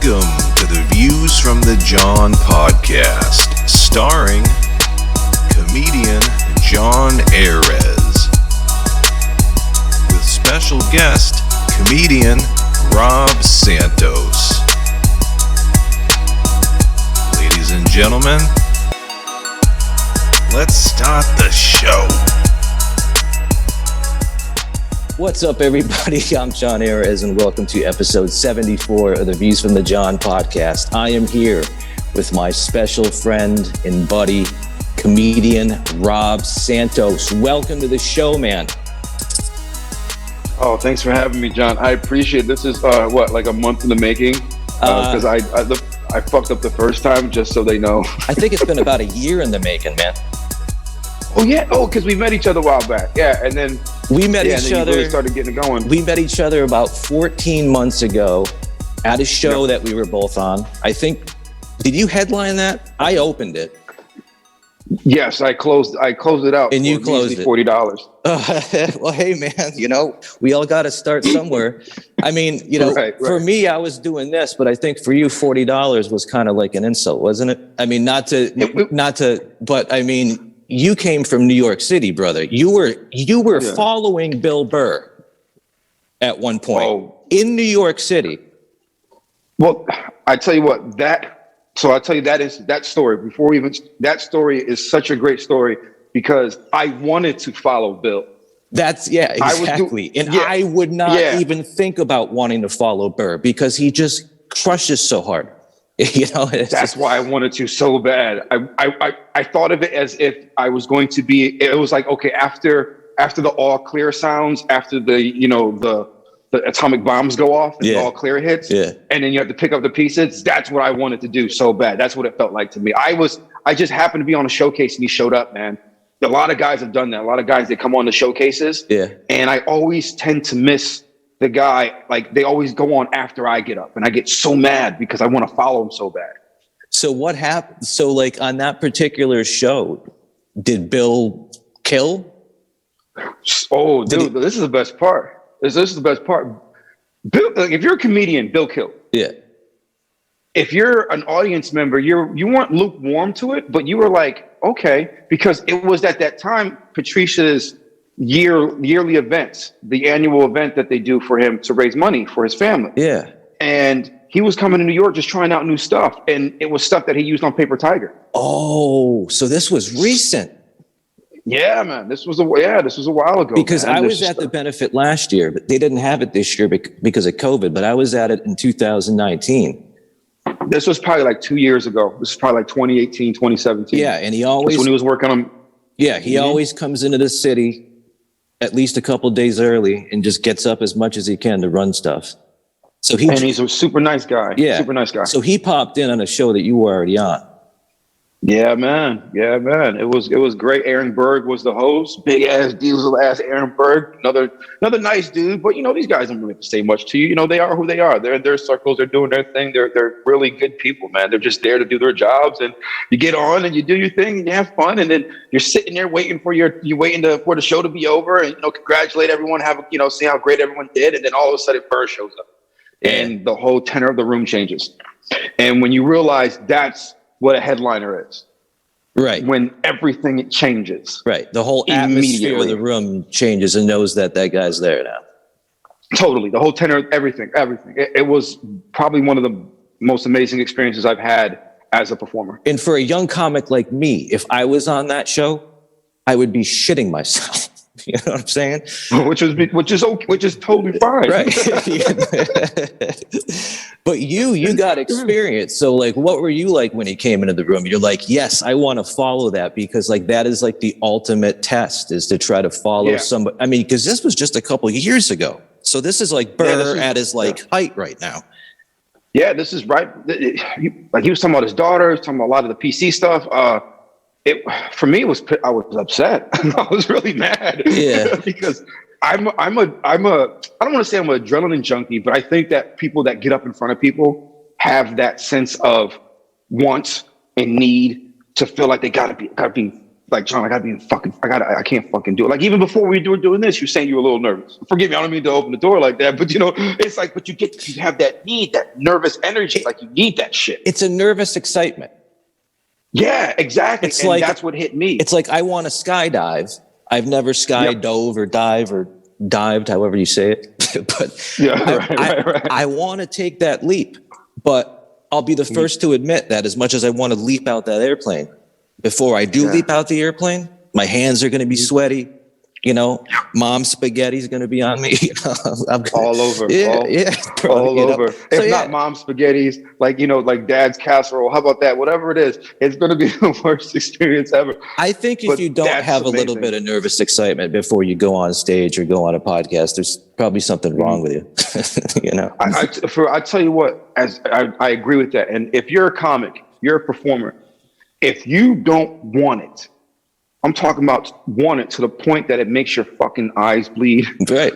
Welcome to the Views from the John podcast, starring comedian John Arez, with special guest comedian Rob Santos. Ladies and gentlemen, let's start the show. What's up, everybody? I'm John Arez, and welcome to episode 74 of the Views from the John podcast. I am here with my special friend and buddy, comedian Rob Santos. Welcome to the show, man. Oh, thanks for having me, John. I appreciate it. This is like a month in the making, because I fucked up the first time, just so they know. I think it's been about a year in the making, man. Oh yeah, because we met each other a while back. Yeah, and then we met each other. Really started getting it going. We met each other about 14 months ago at a show that we were both on. I think. Did you headline that? I opened it. Yes, I closed it out. And you closed it. $40. Well, hey, man, we all got to start somewhere. I mean, right. For me, I was doing this, but I think for you, $40 was kind of like an insult, wasn't it? I mean, but I mean, you came from New York City, brother. You were following Bill Burr at one point in New York City. Well, I tell you what, that story, before we even, that story is such a great story because I wanted to follow Bill. Exactly. I would not even think about wanting to follow Burr because he just crushes so hard. That's why I wanted to so bad. I thought of it as if I was going to be, it was like, okay, after the all clear sounds, after the atomic bombs go off and the all clear hits, and then you have to pick up the pieces. That's what I wanted to do so bad. That's what it felt like to me. I just happened to be on a showcase and he showed up, man. A lot of guys have done that. A lot of guys, they come on the showcases, and I always tend to miss the guy. Like, they always go on after I get up, and I get so mad because I want to follow him so bad. So what happened? So like on that particular show, did Bill kill? Oh, dude, this is the best part. This is the best part. Bill, if you're a comedian, Bill killed. Yeah. If you're an audience member, you weren't lukewarm to it, but you were like, okay, because it was at that time Patricia's yearly events, the annual event that they do for him to raise money for his family. Yeah. And he was coming to New York just trying out new stuff, and it was stuff that he used on Paper Tiger. Oh, so this was recent. Yeah, man, this was a while ago. Because I was at the benefit last year, but they didn't have it this year because of COVID, but I was at it in 2019. This was probably like 2 years ago. This is probably like 2018, 2017. Yeah, and that's when he was working on. Yeah, he always comes into the city at least a couple days early and just gets up as much as he can to run stuff. And he's a super nice guy. Yeah, super nice guy. So he popped in on a show that you were already on. Yeah, man. It was great. Aaron Berg was the host. Big ass diesel ass Aaron Berg. Another nice dude. But these guys don't really have to say much to you. They are who they are. They're in their circles. They're doing their thing. They're really good people, man. They're just there to do their jobs. And you get on and you do your thing and you have fun. And then you're sitting there waiting for for the show to be over and congratulate everyone. See how great everyone did. And then all of a sudden Burr shows up, and the whole tenor of the room changes. And when you realize that's what a headliner is. Right. When everything changes. Right. The whole atmosphere of the room changes and knows that guy's there now. Totally. The whole tenor, everything. It was probably one of the most amazing experiences I've had as a performer. And for a young comic like me, if I was on that show, I would be shitting myself. You know what I'm saying? Which is totally fine. Right. But you got experience. So like, what were you like when he came into the room? You're like, yes, I want to follow that because like, that is like the ultimate test is to try to follow somebody. I mean, because this was just a couple of years ago. So this is like Burr at his height right now. Yeah, this is right. Like he was talking about his daughter, talking about a lot of the PC stuff. For me, I was upset. I was really mad. Yeah, because I don't want to say I'm an adrenaline junkie, but I think that people that get up in front of people have that sense of want and need to feel like they gotta be like, John, I can't fucking do it. Like, even before we were doing this, you're saying you were a little nervous. Forgive me, I don't mean to open the door like that, but it's like, but you have that need, that nervous energy. Like, you need that shit. It's a nervous excitement. Yeah, exactly. It's like, that's what hit me. It's like, I want to skydive. I've never skydove or dive or dived, however you say it. But right. I want to take that leap, but I'll be the first to admit that as much as I want to leap out that airplane, before I do leap out the airplane, my hands are going to be sweaty. Mom's spaghetti is going to be on me. I'm all over. All over. If not mom's spaghettis, like dad's casserole. How about that? Whatever it is, it's going to be the worst experience ever. I think if you don't have a little bit of nervous excitement before you go on stage or go on a podcast, there's probably something wrong with you. I tell you what, I agree with that. And if you're a comic, you're a performer, if you don't want it, I'm talking about want it to the point that it makes your fucking eyes bleed. Right.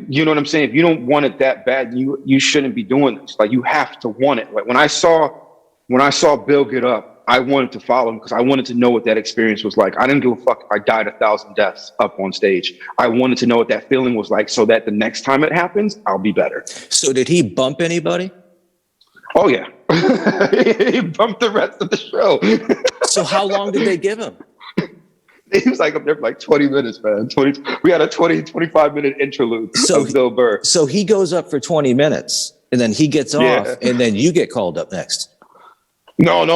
You know what I'm saying? If you don't want it that bad, you shouldn't be doing this. Like, you have to want it. Like, when I saw Bill get up, I wanted to follow him because I wanted to know what that experience was like. I didn't give a fuck if I died 1,000 deaths up on stage. I wanted to know what that feeling was like so that the next time it happens, I'll be better. So did he bump anybody? Oh, yeah. He bumped the rest of the show. So how long did they give him? He was like up there for like 20 minutes, man. We had a 25 minute interlude of Bill Burr. So he goes up for 20 minutes and then he gets off and then you get called up next. No.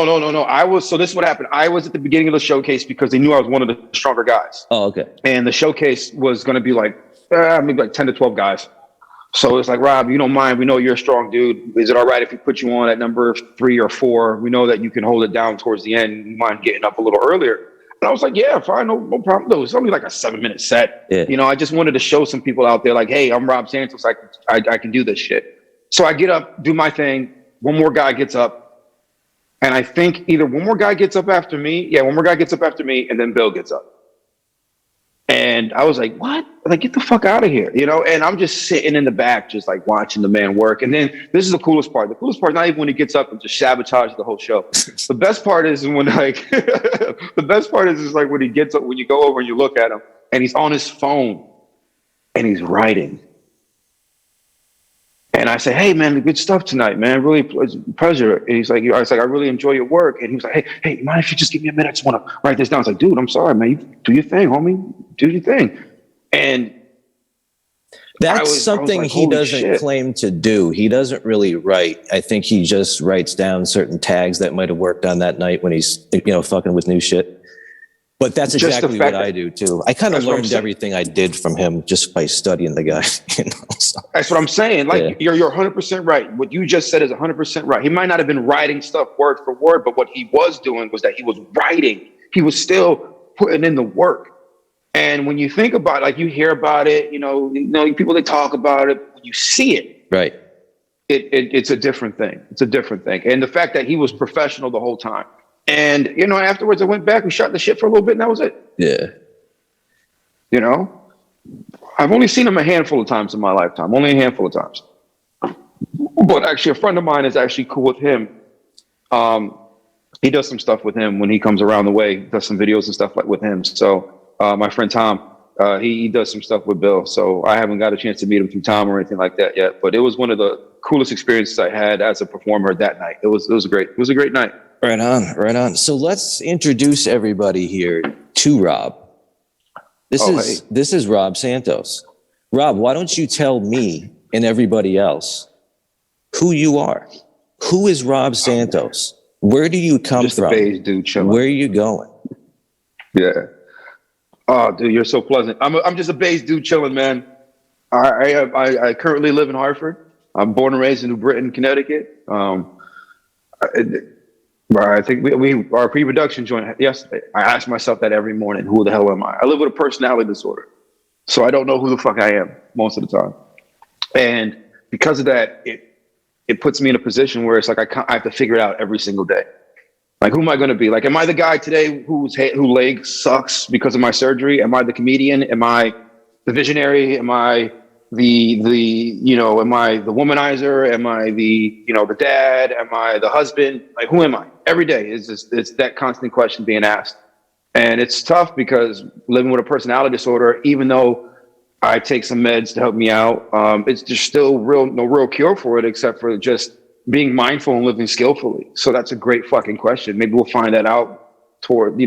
So this is what happened. I was at the beginning of the showcase because they knew I was one of the stronger guys. Oh, okay. And the showcase was going to be like, maybe like 10 to 12 guys. So it's like, Rob, you don't mind. We know you're a strong dude. Is it all right if we put you on at number 3 or 4? We know that you can hold it down towards the end. You mind getting up a little earlier? And I was like, yeah, fine, no problem. Though it's only like a 7-minute set. Yeah. I just wanted to show some people out there, like, hey, I'm Rob Santos. I can do this shit. So I get up, do my thing. One more guy gets up, and I think either one more guy gets up after me. Yeah, one more guy gets up after me, and then Bill gets up. And I was like, what? Like, get the fuck out of here, And I'm just sitting in the back, just like watching the man work. And then this is the coolest part. The coolest part is not even when he gets up and just sabotages the whole show. The best part is when like, when he gets up, when you go over and you look at him and he's on his phone and he's writing. And I say, hey man, good stuff tonight, man. Really pleasure. And he's like, I was like, I really enjoy your work. And he was like, hey, mind if you just give me a minute? I just want to write this down. I was like, dude, I'm sorry, man. You do your thing, homie. Do your thing. And that's something like, he doesn't claim to do. He doesn't really write. I think he just writes down certain tags that might have worked on that night when he's, fucking with new shit. But that's exactly what I do too. I kind of learned everything I did from him just by studying the guy. So. That's what I'm saying. Like you're 100% right. What you just said is 100% right. He might not have been writing stuff word for word, but what he was doing was that he was writing. He was still putting in the work. And when you think about it, like you hear about it, people, they talk about it. When you see it, right? It's a different thing. It's a different thing. And the fact that he was professional the whole time. And, afterwards I went back and shot the shit for a little bit and that was it. Yeah. I've only seen him a handful of times in my lifetime, only a handful of times. But actually a friend of mine is actually cool with him. He does some stuff with him when he comes around the way, does some videos and stuff like with him. So my friend Tom, he does some stuff with Bill. So I haven't got a chance to meet him through Tom or anything like that yet. But it was one of the coolest experiences I had as a performer that night. It was a great night. Right on. So let's introduce everybody here to Rob. This is Rob Santos. Rob, why don't you tell me and everybody else who you are? Who is Rob Santos? Where do you come just from? Just a beige dude chilling. Where are you going? Yeah. Oh, dude, you're so pleasant. I'm just a beige dude chilling, man. I currently live in Hartford. I'm born and raised in New Britain, Connecticut. I think we our pre-production joint yesterday. I ask myself that every morning. Who the hell am I? I live with a personality disorder, so I don't know who the fuck I am most of the time. And because of that, it puts me in a position where it's like I have to figure it out every single day. Like, who am I going to be? Like, am I the guy today whose leg sucks because of my surgery? Am I the comedian? Am I the visionary? Am I am I the womanizer? Am I the dad? Am I the husband? Like, who am I? Every day it's that constant question being asked. And it's tough because living with a personality disorder, even though I take some meds to help me out, it's just still no real cure for it except for just being mindful and living skillfully. So that's a great fucking question. Maybe we'll find that out toward,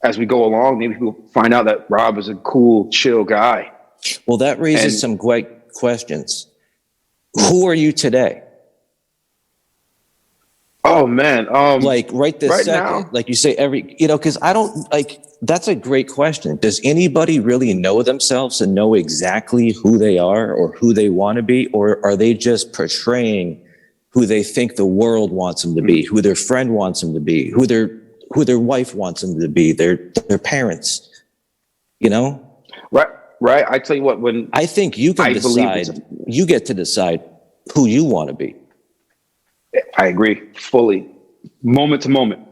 as we go along. Maybe we'll find out that Rob is a cool, chill guy. Well, that raises some great questions. Who are you today? Oh man. Like right this right second, now, like you say because I don't that's a great question. Does anybody really know themselves and know exactly who they are or who they want to be? Or are they just portraying who they think the world wants them to be, who their friend wants them to be, who their wife wants them to be, their parents, Right. I tell you what, when I think you can decide, you get to decide who you want to be. I agree fully. Moment to moment.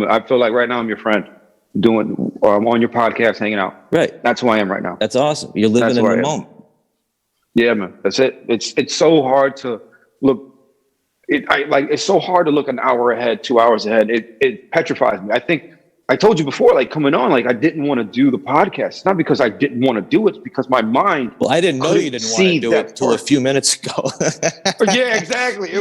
I feel like right now I'm your friend I'm on your podcast, hanging out. Right. That's who I am right now. That's awesome. You're living in the moment. Yeah, man. That's it. It's so hard to look. It's so hard to look an hour ahead, 2 hours ahead. It petrifies me. I think I told you before, like coming on, like I didn't want to do the podcast. It's not because I didn't want to do it. It's because my mind. Well, I didn't know you didn't want to do it until a few minutes ago. Yeah, exactly.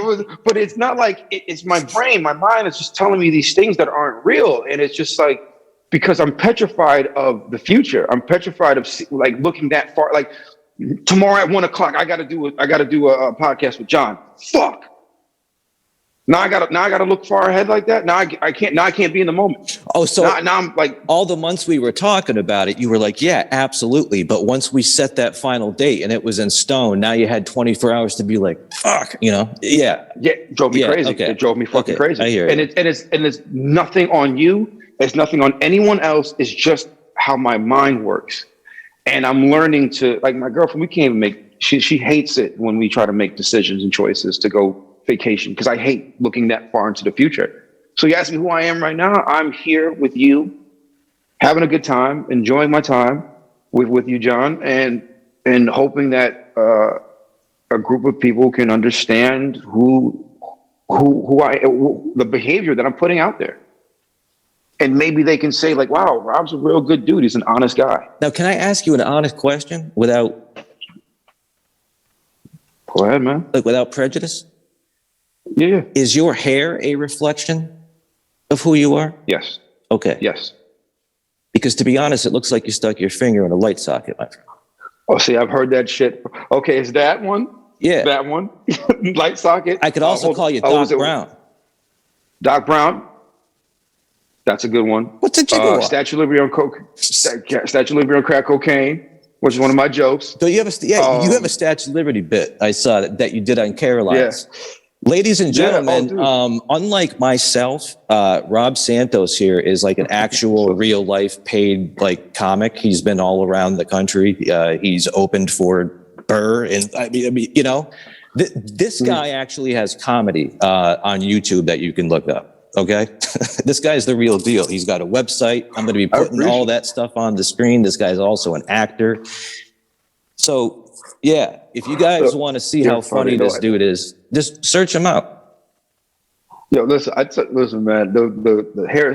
But it's not like it's my brain. My mind is just telling me these things that aren't real. And it's just like, because I'm petrified of the future. I'm petrified of like looking that far. Like tomorrow at 1:00, I got to do a podcast with John. Fuck. Now I gotta look far ahead like that. Now I can't be in the moment. Oh, so now I'm like, all the months we were talking about it, you were like, yeah, absolutely. But once we set that final date and it was in stone, now you had 24 hours to be like, fuck, Yeah, it drove me crazy. Okay. It drove me fucking crazy. I hear you. And it's nothing on you. It's nothing on anyone else. It's just how my mind works. And I'm learning to, like my girlfriend, we can't even she hates it when we try to make decisions and choices to go vacation, because I hate looking that far into the future. So you ask me who I am right now. I'm here with you, having a good time, enjoying my time with you, John, and hoping that a group of people can understand the behavior that I'm putting out there. And maybe they can say like, wow, Rob's a real good dude. He's an honest guy. Now, can I ask you an honest question without... Go ahead, man. Like without prejudice? Yeah. Is your hair a reflection of who you are? Yes. Okay. Yes. Because to be honest, it looks like you stuck your finger in a light socket, my friend. Oh, see, I've heard that shit. Okay, is that one? Yeah. That one? Light socket? I could also call you Doc Brown. Doc Brown? That's a good one. What's a jiggle? Statue of Liberty on crack cocaine, which is one of my jokes. So you have you have a Statue of Liberty bit. I saw that you did on Caroline's. Yeah. Ladies and gentlemen, unlike myself, Rob Santos here is like an actual real life paid like comic. He's been all around the country. He's opened for Burr, and I mean, this guy actually has comedy on YouTube that you can look up. Okay, this guy's the real deal. He's got a website. I'm going to be putting all that stuff on the screen. This guy's also an actor. So. Yeah, if you guys want to see how funny this dude is, just search him out. Yo, listen, man. The hair.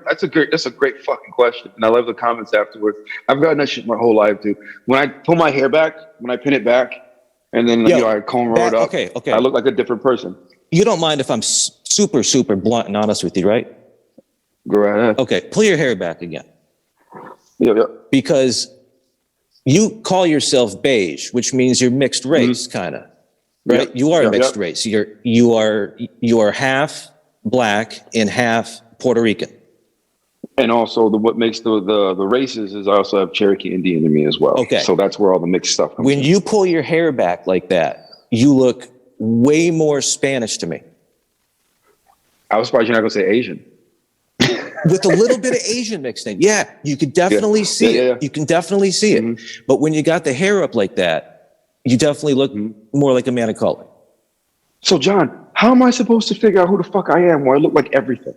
That's a great fucking question, and I love the comments afterwards. I've gotten that shit my whole life, dude. When I pull my hair back, when I pin it back, and then I comb roll it up, okay, I look like a different person. You don't mind if I'm super blunt and honest with you, right? Go right ahead. Okay, pull your hair back again. Yeah. Because you call yourself beige, which means you're mixed race, kind of, right? Yep. You are a mixed race. You are half black and half Puerto Rican. And also, what makes the races is I also have Cherokee Indian in me as well. Okay, so that's where all the mixed stuff comes. When you pull your hair back like that, you look way more Spanish to me. I was surprised you're not going to say Asian. With a little bit of Asian mixed in. Yeah, you could definitely see it. Yeah. You can definitely see it. But when you got the hair up like that, you definitely look more like a man of color. So, John, how am I supposed to figure out who the fuck I am where I look like everything?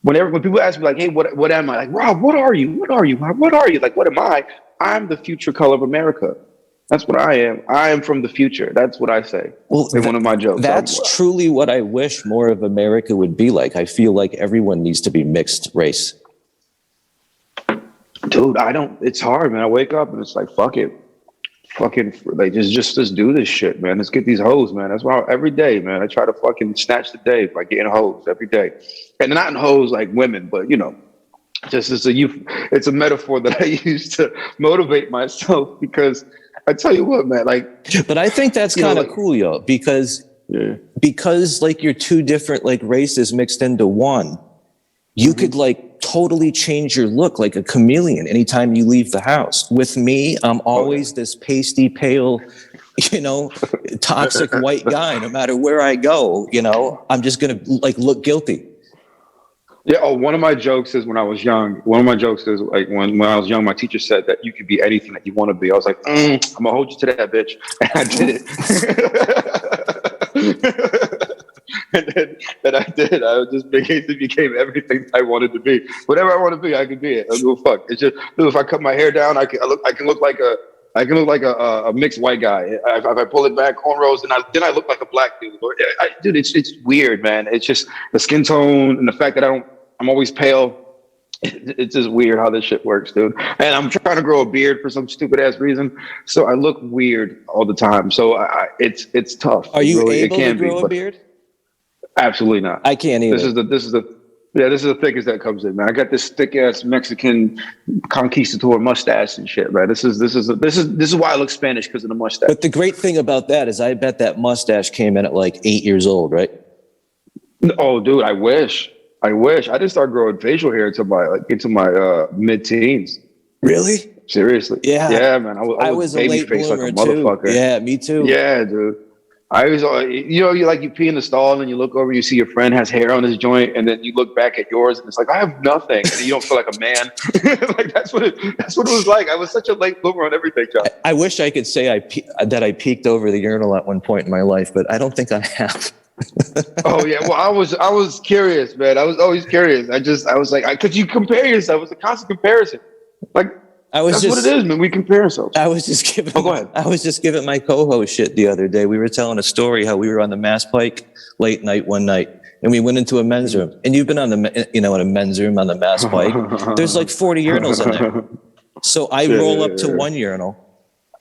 When people ask me, like, hey, what am I? Like, Rob, what are you? What are you? What are you? Like, what am I? I'm the future color of America. That's what I am. I am from the future. That's what I say. Well, in one of my jokes. That's truly what I wish more of America would be like. I feel like everyone needs to be mixed race. Dude, I don't. It's hard, man. I wake up and it's like, fuck it, fucking, like just do this shit, man. Let's get these hoes, man. That's why every day, man, I try to fucking snatch the day by getting hoes every day, and not in hoes like women, but just it's a metaphor that I use to motivate myself because I tell you what, man, like. But I think that's kind of cool, yo, because like you're two different like races mixed into one. You could like totally change your look like a chameleon anytime you leave the house. With me, I'm always this pasty pale, toxic white guy. No matter where I go, I'm just gonna like look guilty. Yeah. Oh, one of my jokes is when I was young. One of my jokes is like when I was young, my teacher said that you could be anything that you want to be. I was like, I'm gonna hold you to that, bitch, and I did it. and I did. I just became everything I wanted to be. Whatever I want to be, I can be it. I don't give a fuck. It's just, dude, if I cut my hair down, I can look like a mixed white guy. If I pull it back, cornrows, then I look like a black dude. Dude, it's weird, man. It's just the skin tone and the fact that I'm always pale. It's just weird how this shit works, dude. And I'm trying to grow a beard for some stupid ass reason, so I look weird all the time. So it's tough. Are you able to grow a beard? Absolutely not. I can't either. This is the thickest that comes in, man. I got this thick ass Mexican conquistador mustache and shit, right? This is why I look Spanish, because of the mustache. But the great thing about that is, I bet that mustache came in at like 8 years old, right? Oh, dude, I wish. I didn't start growing facial hair until my mid-teens. Really? Seriously? Yeah, man. I was baby a late face like a bloomer motherfucker. Too. Yeah, me too. Yeah, dude. I was, you pee in the stall and you look over, you see your friend has hair on his joint, and then you look back at yours and it's like, I have nothing. And you don't feel like a man. Like that's what it was like. I was such a late bloomer on everything, John. I wish I could say that I peeked over the urinal at one point in my life, but I don't think I have. Oh yeah, well I was curious, man. I was always curious. I was like, could you compare yourself? It's a constant comparison. Like. That's what it is, man. We compare ourselves. I was just giving. Go ahead. I was just giving my co-host shit the other day. We were telling a story how we were on the Mass Pike late night one night, and we went into a men's room. And you've been on in a men's room on the Mass Pike. There's like 40 urinals in there. So I roll up to one urinal,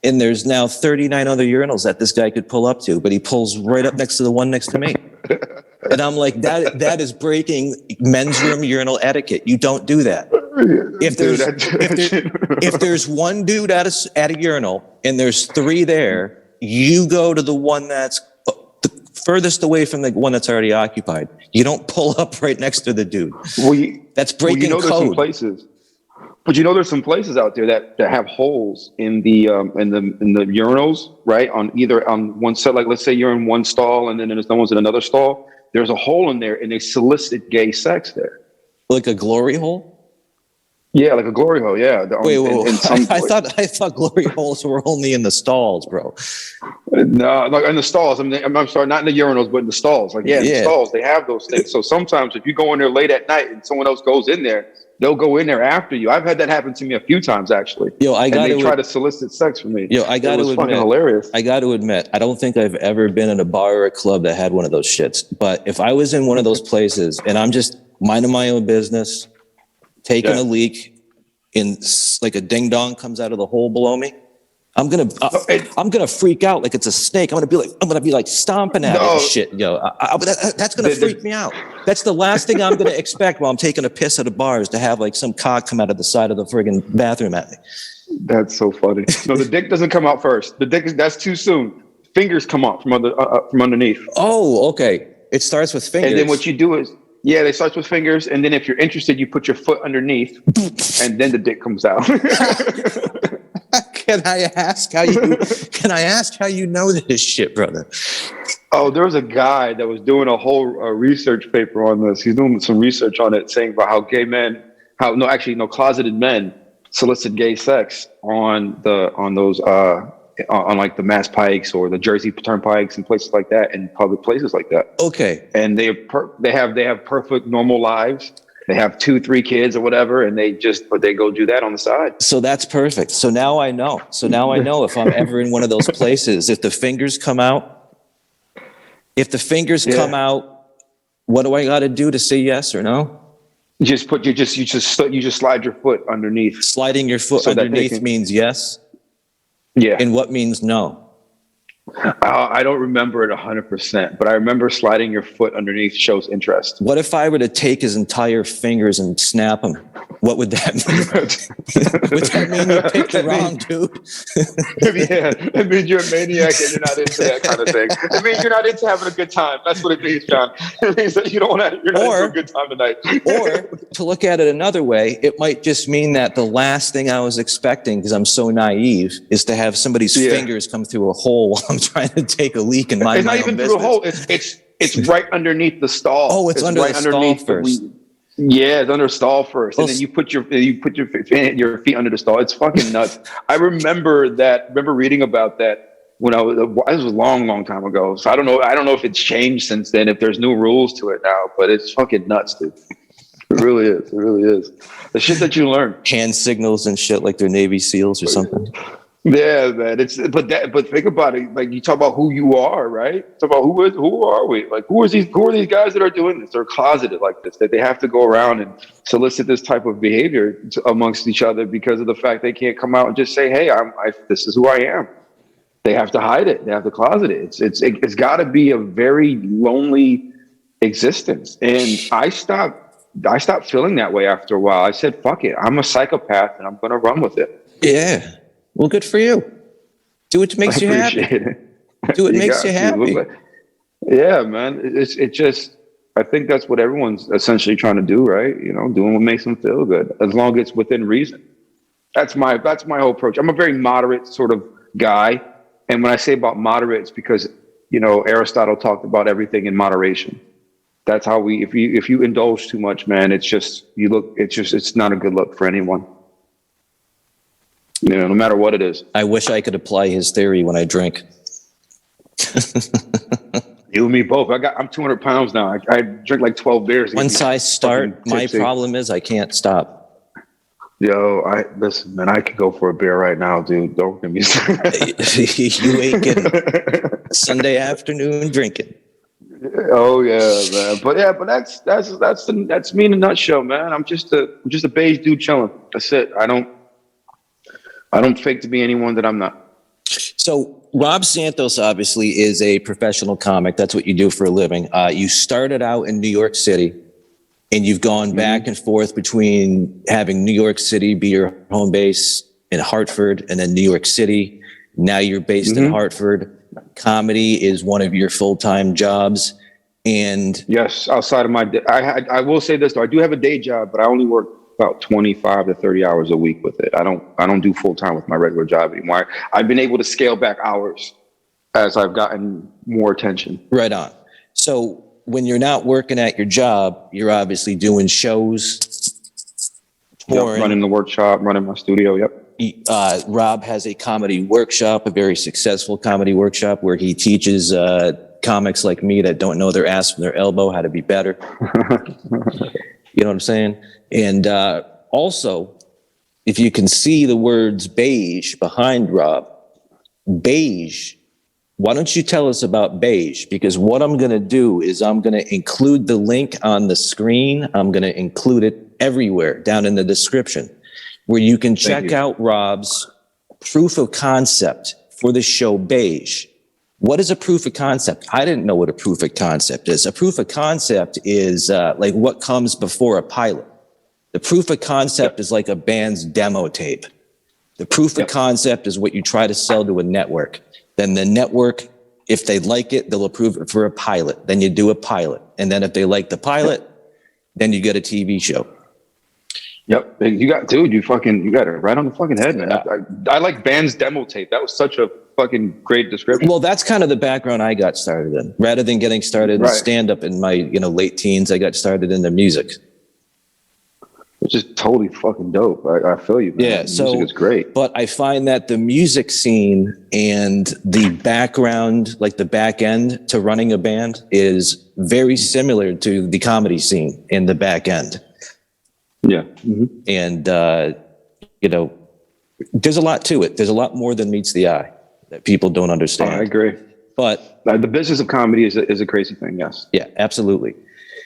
and there's now 39 other urinals that this guy could pull up to, but he pulls right up next to the one next to me. And I'm like, that is breaking men's room urinal etiquette. You don't do that. If there's one dude at a urinal and there's 3 there, you go to the one that's the furthest away from the one that's already occupied. You don't pull up right next to the dude. That's breaking code. There's some places, but there's some places out there that have holes in the urinals, right? On one side, like let's say you're in one stall and then there's no one's in another stall. There's a hole in there and they solicit gay sex there. Like a glory hole? Yeah, like a glory hole. Yeah. Wait. I thought glory holes were only in the stalls, bro. No, like in the stalls. I'm sorry, not in the urinals, but in the stalls. Like in the stalls, they have those things. So sometimes if you go in there late at night and someone else goes in there, they'll go in there after you. I've had that happen to me a few times actually. They try to solicit sex from me. I got to admit, fucking hilarious. I got to admit, I don't think I've ever been in a bar or a club that had one of those shits. But if I was in one of those places and I'm just minding my own business, taking a leak, and like a ding dong comes out of the hole below me, I'm gonna freak out like it's a snake. I'm gonna be like stomping at it and shit, yo. That's gonna freak me out. That's the last thing I'm gonna expect while I'm taking a piss at a bar, is to have like some cock come out of the side of the friggin' bathroom at me. That's so funny. No, the dick doesn't come out first. That's too soon. Fingers come out from underneath. Oh, okay. It starts with fingers. And then what you do is, they start with fingers, and then if you're interested, you put your foot underneath, and then the dick comes out. Can I ask how you know this shit, brother? Oh, there was a guy that was doing a whole research paper on this. He's doing some research on it, saying about how closeted men solicit gay sex on those on like the Mass Pikes or the Jersey Turnpikes and places like that, and public places like that. Okay. And they have perfect normal lives. They have 2-3 kids or whatever, and they go do that on the side. So that's perfect. So now I know. If I'm ever in one of those places, if the fingers come out, what do I got to do to say yes or no? You just slide your foot underneath. Sliding your foot underneath means yes. Yeah. And what means no? I don't remember it 100%, but I remember sliding your foot underneath shows interest. What if I were to take his entire fingers and snap them? What would that mean? Would that mean you picked the wrong dude? Yeah, it means you're a maniac and you're not into that kind of thing. It means you're not into having a good time. That's what it means, John. It means that you're not into a good time tonight. Or to look at it another way, it might just mean that the last thing I was expecting, because I'm so naive, is to have somebody's fingers come through a hole while I'm trying to take a leak in my. It's not even through a hole. It's right underneath the stall. Oh, it's under the stall first. Yeah, it's under a stall first, and then you put your feet under the stall. It's fucking nuts. I remember reading about that when this was a long time ago. So I don't know if it's changed since then, if there's new rules to it now, but it's fucking nuts, dude. It really is. It really is. The shit that you learn. Hand signals and shit like they're Navy SEALs or something. Yeah, man. But think about it. Like, you talk about who you are, right? Talk about who are we? Like, who are these guys that are doing this? They're closeted like this, that they have to go around and solicit this type of behavior amongst each other because of the fact they can't come out and just say, "Hey, this is who I am." They have to hide it. They have to closet it. It's got to be a very lonely existence. And I stopped feeling that way after a while. I said, "Fuck it. I'm a psychopath, and I'm going to run with it." Yeah. Well, good for you. Do what makes you happy. Do what makes you happy. Yeah, man. It just, I think that's what everyone's essentially trying to do, right? You know, doing what makes them feel good, as long as it's within reason. That's my whole approach. I'm a very moderate sort of guy, and when I say about moderate, it's because, you know, Aristotle talked about everything in moderation. That's how if you indulge too much, man, it's not a good look for anyone. You know, no matter what it is. I wish I could apply his theory when I drink. You and me both. I'm 200 pounds now. I drink like 12 beers. Once I start, my problem is I can't stop. Yo, listen, man, I could go for a beer right now, dude. Don't get me started. You ain't getting Sunday afternoon drinking. Oh yeah, man. But that's me in a nutshell, man. I'm just a beige dude chilling. That's it. I don't fake to be anyone that I'm not. So Rob Santos obviously is a professional comic. That's what you do for a living. You started out in New York City, and you've gone back and forth between having New York City be your home base and Hartford, and then New York City. Now you're based in Hartford. Comedy is one of your full-time jobs. And yes, outside of my, I will say this though, I do have a day job, but I only work about 25 to 30 hours a week with it. I don't do full time with my regular job anymore. I've been able to scale back hours as I've gotten more attention. Right on. So when you're not working at your job, you're obviously doing shows, touring. Yep, running the workshop, running my studio. Yep. Rob has a comedy workshop, a very successful comedy workshop where he teaches comics like me that don't know their ass from their elbow how to be better. You know what I'm saying? And also, if you can see the words beige behind Rob, beige, why don't you tell us about Beige? Because what I'm going to do is I'm going to include the link on the screen. I'm going to include it everywhere down in the description where you can check out Rob's proof of concept for the show Beige. What is a proof of concept? I didn't know what a proof of concept is. A proof of concept is like what comes before a pilot. The proof of concept is like a band's demo tape. The proof of concept is what you try to sell to a network. Then the network, if they like it, they'll approve it for a pilot. Then you do a pilot. And then if they like the pilot, then you get a TV show. Yep. You got it right on the fucking head, man. I like band's demo tape. That was such a fucking great description. Well, that's kind of the background I got started in. Rather than getting started in stand-up in my late teens, I got started in the music. Which is totally fucking dope. I feel you, man. Yeah, music is great. But I find that the music scene and the background, like the back end to running a band, is very similar to the comedy scene in the back end. Yeah. Mm-hmm. And, there's a lot to it. There's a lot more than meets the eye that people don't understand. I agree. But the business of comedy is a crazy thing, yes. Yeah, absolutely.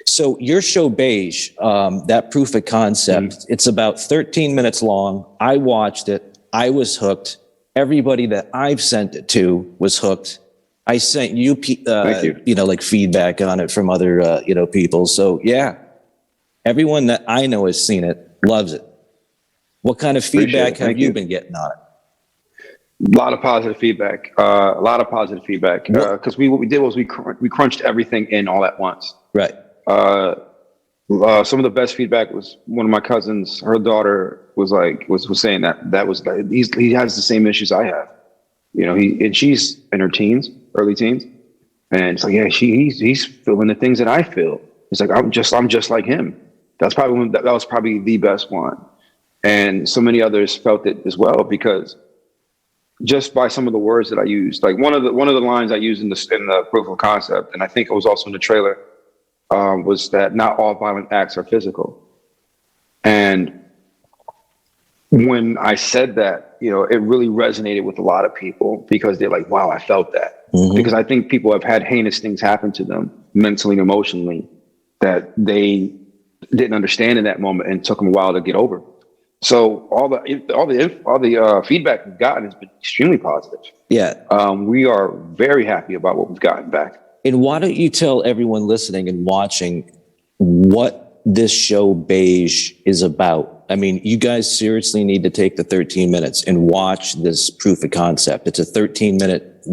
So your show Beige, that proof of concept, it's about 13 minutes long. I watched it. I was hooked. Everybody that I've sent it to was hooked. I sent you, like feedback on it from other, people. So yeah, everyone that I know has seen it, loves it. What kind of feedback have you been getting on it? A lot of positive feedback. Because what we did was we crunched everything in all at once. Right. Some of the best feedback was one of my cousins. Her daughter was saying that was he has the same issues I have. And she's in her early teens, and it's like, yeah, he's feeling the things that I feel. It's like I'm just like him. That was probably the best one, and so many others felt it as well because just by some of the words that I used, like one of the lines I used in the proof of concept, and I think it was also in the trailer, was that not all violent acts are physical. And when I said that, it really resonated with a lot of people because they're like, wow, I felt that. Mm-hmm. Because I think people have had heinous things happen to them mentally and emotionally that they didn't understand in that moment and took them a while to get over. So all the feedback we've gotten has been extremely positive. Yeah. We are very happy about what we've gotten back. And why don't you tell everyone listening and watching what this show Beige is about? I mean, you guys seriously need to take the 13 minutes and watch this proof of concept. It's a 13-minute,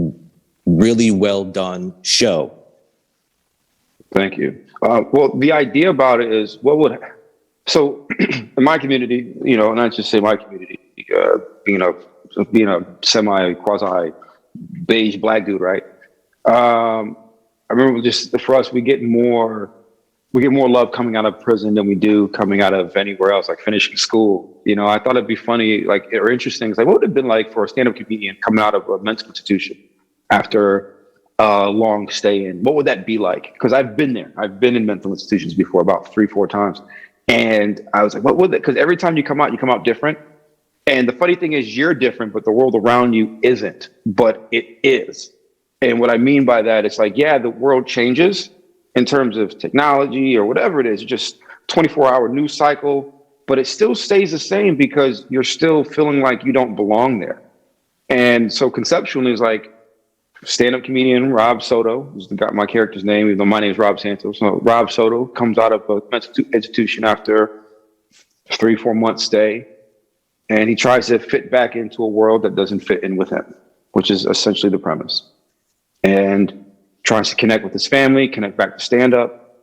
really well done show. Thank you. Well, the idea about it is so in my community, and I just say my community, being a quasi beige black dude, right? I remember just for us, we get more love coming out of prison than we do coming out of anywhere else, like finishing school. I thought it'd be funny, or interesting. It's like, what would it have been like for a stand-up comedian coming out of a mental institution after a long stay in? What would that be like? Because I've been there. I've been in mental institutions before, about 3-4 times. And I was like, what would it? Because every time you come out different. And the funny thing is you're different, but the world around you isn't, but it is. And what I mean by that, it's like, yeah, the world changes in terms of technology or whatever it is, just 24-hour news cycle, but it still stays the same because you're still feeling like you don't belong there. And so conceptually, it's like stand-up comedian Rob Soto is my character's name, even though my name is Rob Santos. So Rob Soto comes out of a mental institution after 3-4 months stay, and he tries to fit back into a world that doesn't fit in with him, which is essentially the premise. And tries to connect with his family, connect back to stand-up,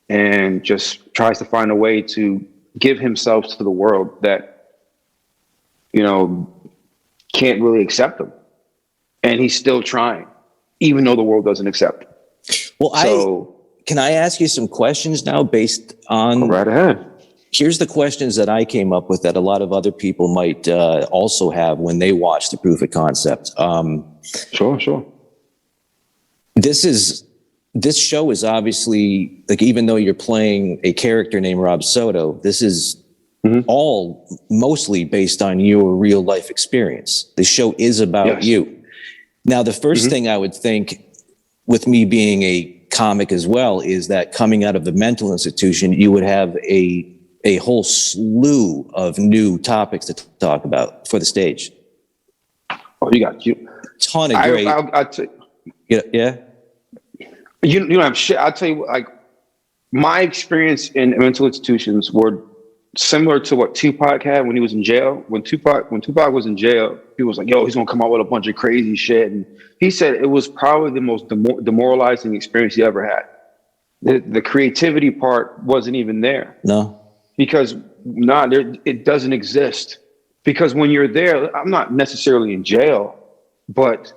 and just tries to find a way to give himself to the world that, can't really accept him. And he's still trying, even though the world doesn't accept him. Well, can I ask you some questions now based on... Go right ahead. Here's the questions that I came up with that a lot of other people might also have when they watch the proof of concept. Sure. This show is obviously, like, even though you're playing a character named Rob Soto, this is all mostly based on your real life experience. The show is about you. Now, the first thing I would think, with me being a comic as well, is that coming out of the mental institution, you would have a whole slew of new topics to talk about for the stage. Oh, you got you. Ton of great. Yeah. You don't have shit. I'll tell you, like, my experience in mental institutions were similar to what Tupac had when he was in jail. When Tupac was in jail, he was like, yo, he's gonna come out with a bunch of crazy shit. And he said it was probably the most demoralizing experience he ever had. The creativity part wasn't even there. No. Because it doesn't exist. Because when you're there, I'm not necessarily in jail, but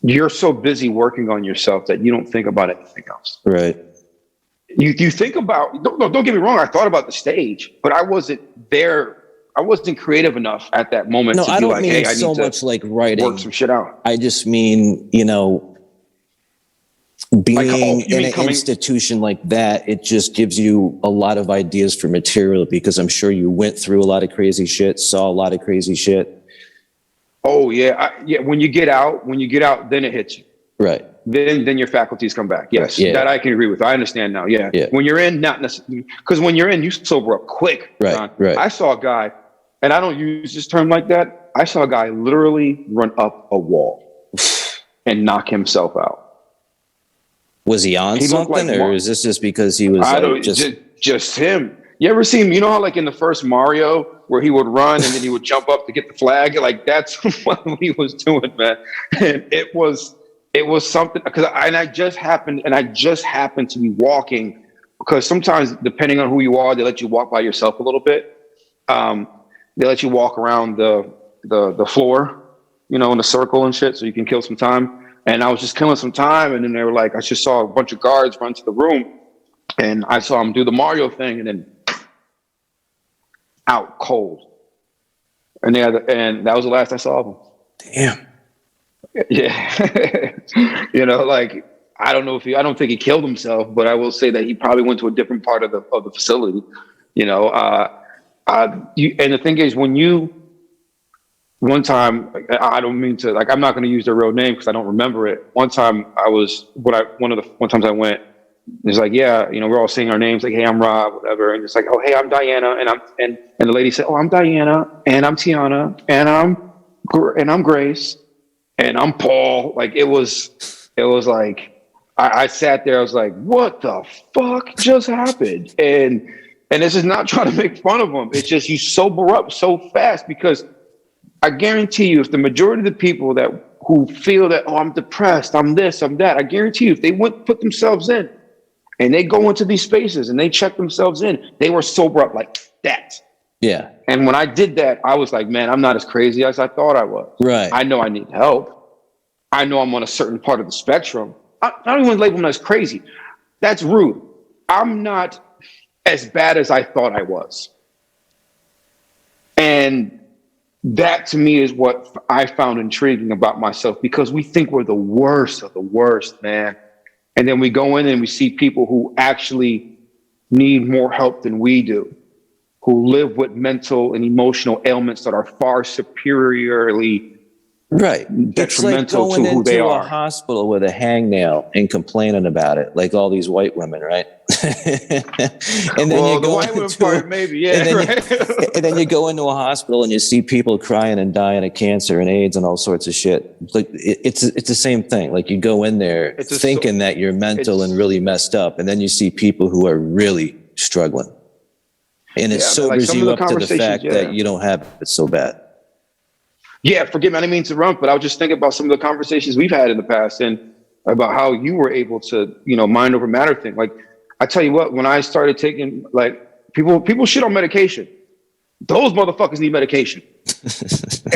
you're so busy working on yourself that you don't think about anything else. Right. You think about, don't get me wrong, I thought about the stage, but I wasn't there. I wasn't creative enough at that moment to be like, hey, I need to much like writing. Work some shit out. I just mean, being in an institution like that, it just gives you a lot of ideas for material, because I'm sure you went through a lot of crazy shit, saw a lot of crazy shit. Oh yeah. When you get out, then it hits you. Right. then your faculties come back. Yes, that I can agree with. I understand now. Yeah. When you're in, not necessarily, because when you're in, you sober up quick. Right. I saw a guy, and I don't use this term like that. I saw a guy literally run up a wall and knock himself out. Was he on something, or is this just because he was just him? You ever seen, you know how like in the first Mario where he would run and then he would jump up to get the flag? Like that's what he was doing, man. And it was something, because I just happened to be walking, because sometimes depending on who you are, they let you walk by yourself a little bit. They let you walk around the floor, in a circle and shit, so you can kill some time. And I was just killing some time, and then they were like, I just saw a bunch of guards run to the room, and I saw him do the Mario thing, and then out cold. And that was the last I saw of him. Damn. Yeah. Like, I don't think he killed himself, but I will say that he probably went to a different part of the facility. And the thing is, one time, I don't mean to, like, I'm not going to use their real name because I don't remember it. One time one times I went, it's like, yeah, we're all saying our names, like, hey, I'm Rob, whatever. And it's like, oh, hey, I'm Diana. And the lady said, oh, I'm Diana, and I'm Tiana, and I'm Grace, and I'm Paul. Like, it was like, I sat there, I was like, what the fuck just happened? And this is not trying to make fun of them. It's just you sober up so fast, because I guarantee you, if the majority of the people who feel that, oh, I'm depressed, I'm this, I'm that, I guarantee you, if they put themselves in and they go into these spaces and they check themselves in, they were sober up like that. Yeah. And when I did that, I was like, man, I'm not as crazy as I thought I was. Right. I know I need help. I know I'm on a certain part of the spectrum. I don't even label them as crazy. That's rude. I'm not as bad as I thought I was. And that to me is what I found intriguing about myself, because we think we're the worst of the worst, man. And then we go in and we see people who actually need more help than we do, who live with mental and emotional ailments that are far superiorly detrimental to who they are. It's like going into a hospital with a hangnail and complaining about it, like all these white women, right? And then and then you go into a hospital and you see people crying and dying of cancer and AIDS and all sorts of shit. Like it's the same thing. Like you go in there thinking that you're mental and really messed up, and then you see people who are really struggling, and it sobers you up to the fact that you don't have it so bad. Yeah, forgive me, I didn't mean to interrupt, but I was just thinking about some of the conversations we've had in the past and about how you were able to, mind over matter thing. Like, I tell you what, when I started taking, like, people shit on medication. Those motherfuckers need medication.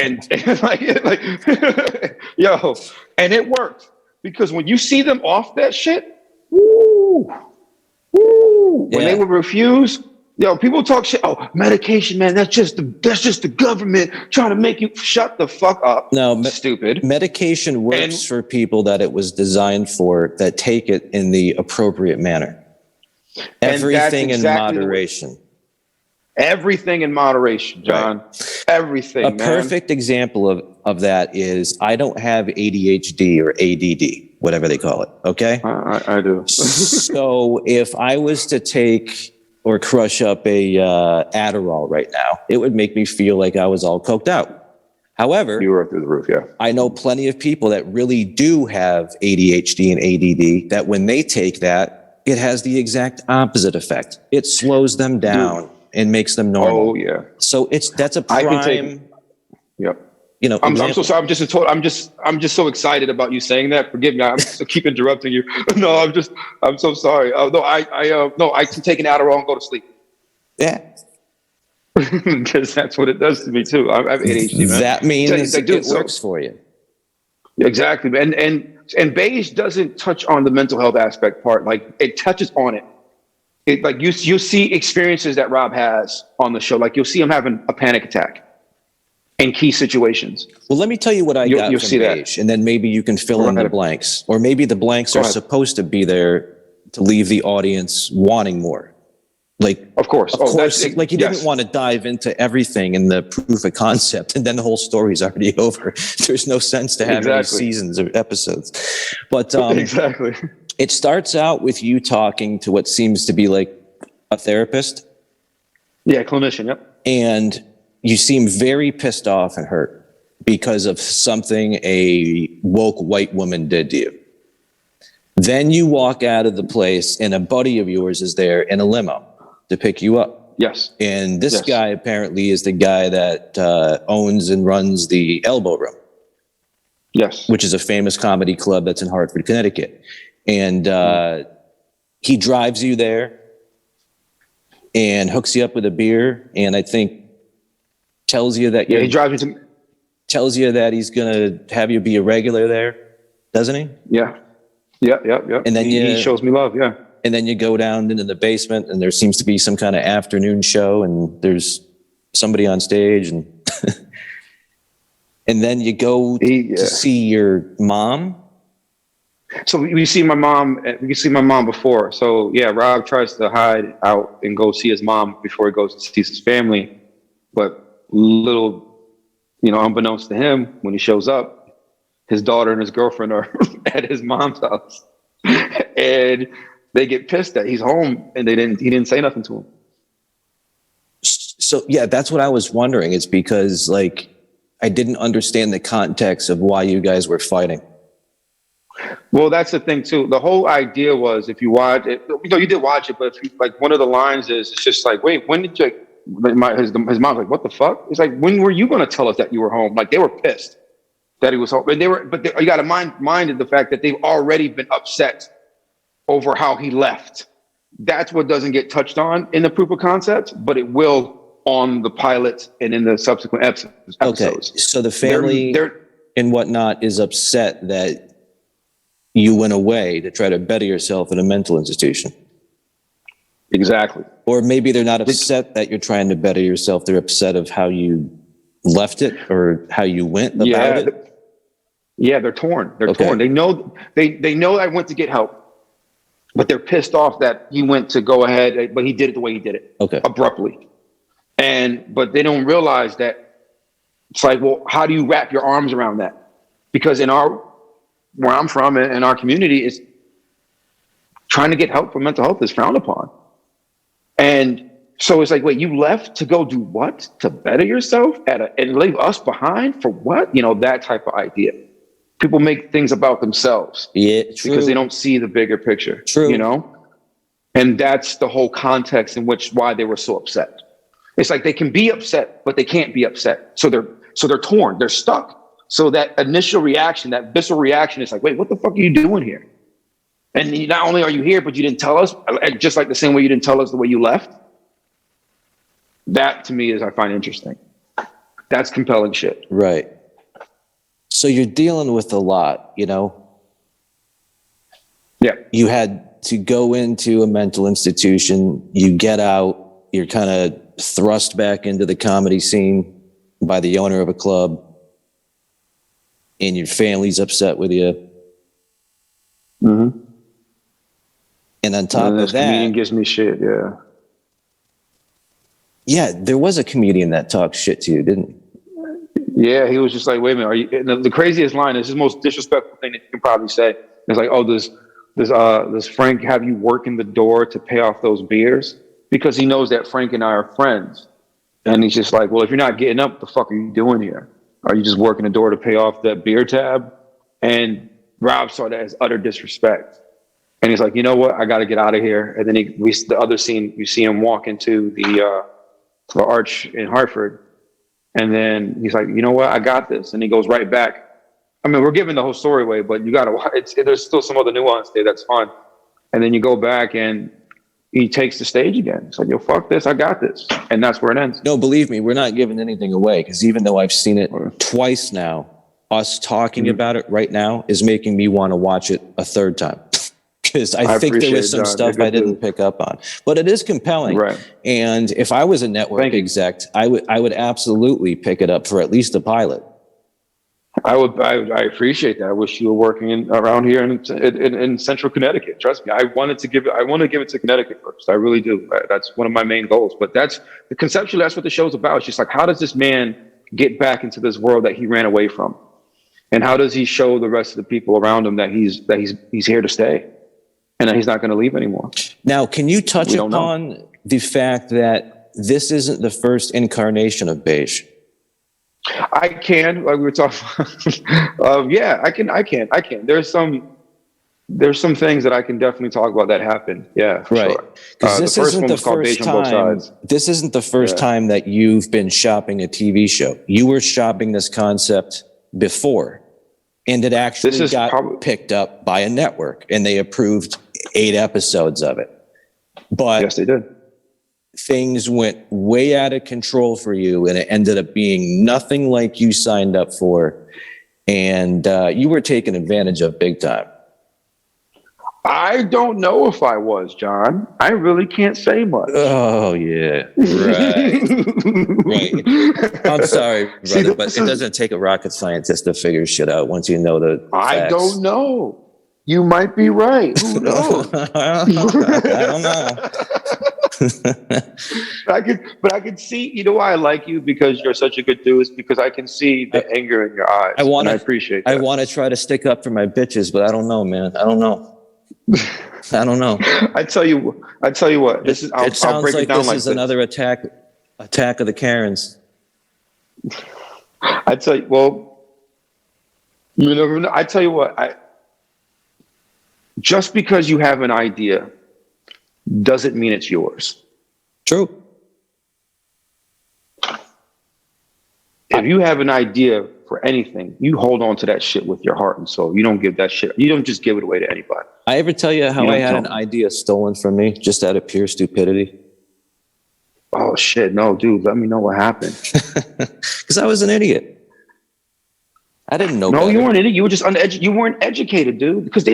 and yo, and it worked. Because when you see them off that shit, when they would refuse, people talk shit. Oh, medication, man. That's just the government trying to make you shut the fuck up. No, stupid. Medication works for people that it was designed for, that take it in the appropriate manner. Everything in moderation. Everything in moderation, John. Right. Everything. A perfect example of that is, I don't have ADHD or ADD, whatever they call it. Okay. I do. So if I was to take or crush up a Adderall right now, it would make me feel like I was all coked out. However, you were through the roof, yeah. I know plenty of people that really do have ADHD and ADD, that when they take that, it has the exact opposite effect. It slows them down and makes them normal. Oh yeah. So that's a prime. Yep. I'm so sorry. I'm just so excited about you saying that. Forgive me. I keep interrupting you. No, I'm so sorry. I can take an Adderall and go to sleep. Yeah. Because that's what it does to me too. I have ADHD, man. That means it works for you. Exactly. And Beige doesn't touch on the mental health aspect part. Like, it touches on it. Like you see experiences that Rob has on the show. Like, you'll see him having a panic attack in key situations. Well, let me tell you what I got from Beige, and then maybe you can fill in the blanks. Or maybe the blanks are supposed to be there to leave the audience wanting more. Of course. Like he didn't want to dive into everything in the proof of concept, and then the whole story's already over. There's no sense to have any seasons or episodes. But exactly. It starts out with you talking to what seems to be like a therapist. Yeah, clinician, yep. And you seem very pissed off and hurt because of something a woke white woman did to you. Then you walk out of the place, and a buddy of yours is there in a limo to pick you up. Yes. And this guy apparently is the guy that owns and runs the Elbow Room. Yes. Which is a famous comedy club that's in Hartford, Connecticut. And he drives you there and hooks you up with a beer, and I think tells you that he drives you to... tells you that he's gonna have you be a regular there, doesn't he? Yeah. And then he shows me love, yeah. And then you go down into the basement, and there seems to be some kind of afternoon show, and there's somebody on stage, and and then you go to see your mom. So we see my mom. We see my mom before. So yeah, Rob tries to hide out and go see his mom before he goes and sees his family. But little, unbeknownst to him, when he shows up, his daughter and his girlfriend are at his mom's house, and they get pissed that he's home, and he didn't say nothing to him. So yeah, that's what I was wondering. It's because I didn't understand the context of why you guys were fighting. Well, that's the thing too. The whole idea was, if you watch it, you did watch it, but one of the lines is, it's just like, wait, when did you? His mom's like, what the fuck? It's like, when were you going to tell us that you were home? Like, they were pissed that he was home, and you got to mind the fact that they've already been upset over how he left. That's what doesn't get touched on in the proof of concept, but it will on the pilot and in the subsequent episodes. Okay, so the family and whatnot is upset that you went away to try to better yourself at a mental institution. Exactly. Or maybe they're not upset that you're trying to better yourself. They're upset of how you left it or how you went about it. Yeah, they're torn. They're torn. They know I went to get help, but they're pissed off that he went to go ahead, but he did it the way he did it, abruptly. But they don't realize that it's like, well, how do you wrap your arms around that? Because where I'm from in our community, is trying to get help for mental health is frowned upon. And so it's like, wait, you left to go do what? To better yourself and leave us behind for what? That type of idea. People make things about themselves. Yeah, true. Because they don't see the bigger picture. True. And that's the whole context in why they were so upset. It's like they can be upset, but they can't be upset. So they're torn. They're stuck. So that initial reaction, that visceral reaction, is like, wait, what the fuck are you doing here? And not only are you here, but you didn't tell us, just like the same way you didn't tell us the way you left. That, to me, I find interesting. That's compelling shit. Right. So you're dealing with a lot, Yeah. You had to go into a mental institution. You get out. You're kind of thrust back into the comedy scene by the owner of a club. And your family's upset with you. Mm-hmm. And on top of that, comedian gives me shit. Yeah. Yeah, there was a comedian that talked shit to you, didn't he? Yeah, he was just like, wait a minute, are you? And the craziest line is the most disrespectful thing that you can probably say. It's like, oh, does Frank have you working the door to pay off those beers? Because he knows that Frank and I are friends. And he's just like, well, if you're not getting up, what the fuck are you doing here? Are you just working the door to pay off that beer tab? And Rob saw that as utter disrespect. And he's like, you know what? I got to get out of here. And then the other scene, you see him walk into the Arch in Hartford. And then he's like, you know what? I got this. And he goes right back. I mean, we're giving the whole story away, but you got to, there's still some other nuance there that's fun. And then you go back and he takes the stage again. It's like, yo, fuck this. I got this. And that's where it ends. No, believe me, we're not giving anything away, because even though I've seen it twice now, us talking about it right now is making me want to watch it a third time. Because I think there was some stuff I didn't pick up on. But it is compelling. Right. And if I was a network exec, I would absolutely pick it up for at least a pilot. I appreciate that. I wish you were working around here in central Connecticut. Trust me, I want to give it to Connecticut first. I really do. That's one of my main goals. But conceptually, that's what the show's about. It's just like, how does this man get back into this world that he ran away from, and how does he show the rest of the people around him that he's here to stay, and that he's not going to leave anymore? Now, can you touch upon the fact that this isn't the first incarnation of Beige? I can, like we were talking. Yeah, I can. There's some things that I can definitely talk about that happened. Yeah, for right. sure. This isn't the first time. This isn't the first time that you've been shopping a TV show. You were shopping this concept before, and it actually got picked up by a network, and they approved 8 episodes of it. But yes, they did. Things went way out of control for you, and it ended up being nothing like you signed up for, and you were taken advantage of big time. I don't know if I was, John. I really can't say much. Oh, yeah. Right. Right. I'm sorry, brother, but it doesn't take a rocket scientist to figure shit out once you know the facts. I don't know. You might be right. Who knows? I don't know. But I could see, you know why I like you? Because you're such a good dude. Is because I can see the anger in your eyes. I appreciate that. I want to try to stick up for my bitches, but I don't know, man. I don't know. I don't know. I tell you what. This is. I'll break it down like this. Is another attack of the Karens. I tell you. Well, I tell you what. Just because you have an idea doesn't mean it's yours. True. If you have an idea for anything, you hold on to that shit with your heart and soul. You don't give that shit. You don't just give it away to anybody. I ever tell you how I had an idea stolen from me just out of pure stupidity? Oh shit, no, dude. Let me know what happened. Because I was an idiot. I didn't know. No, you weren't an idiot. You were just uneducated. You weren't educated, dude. Because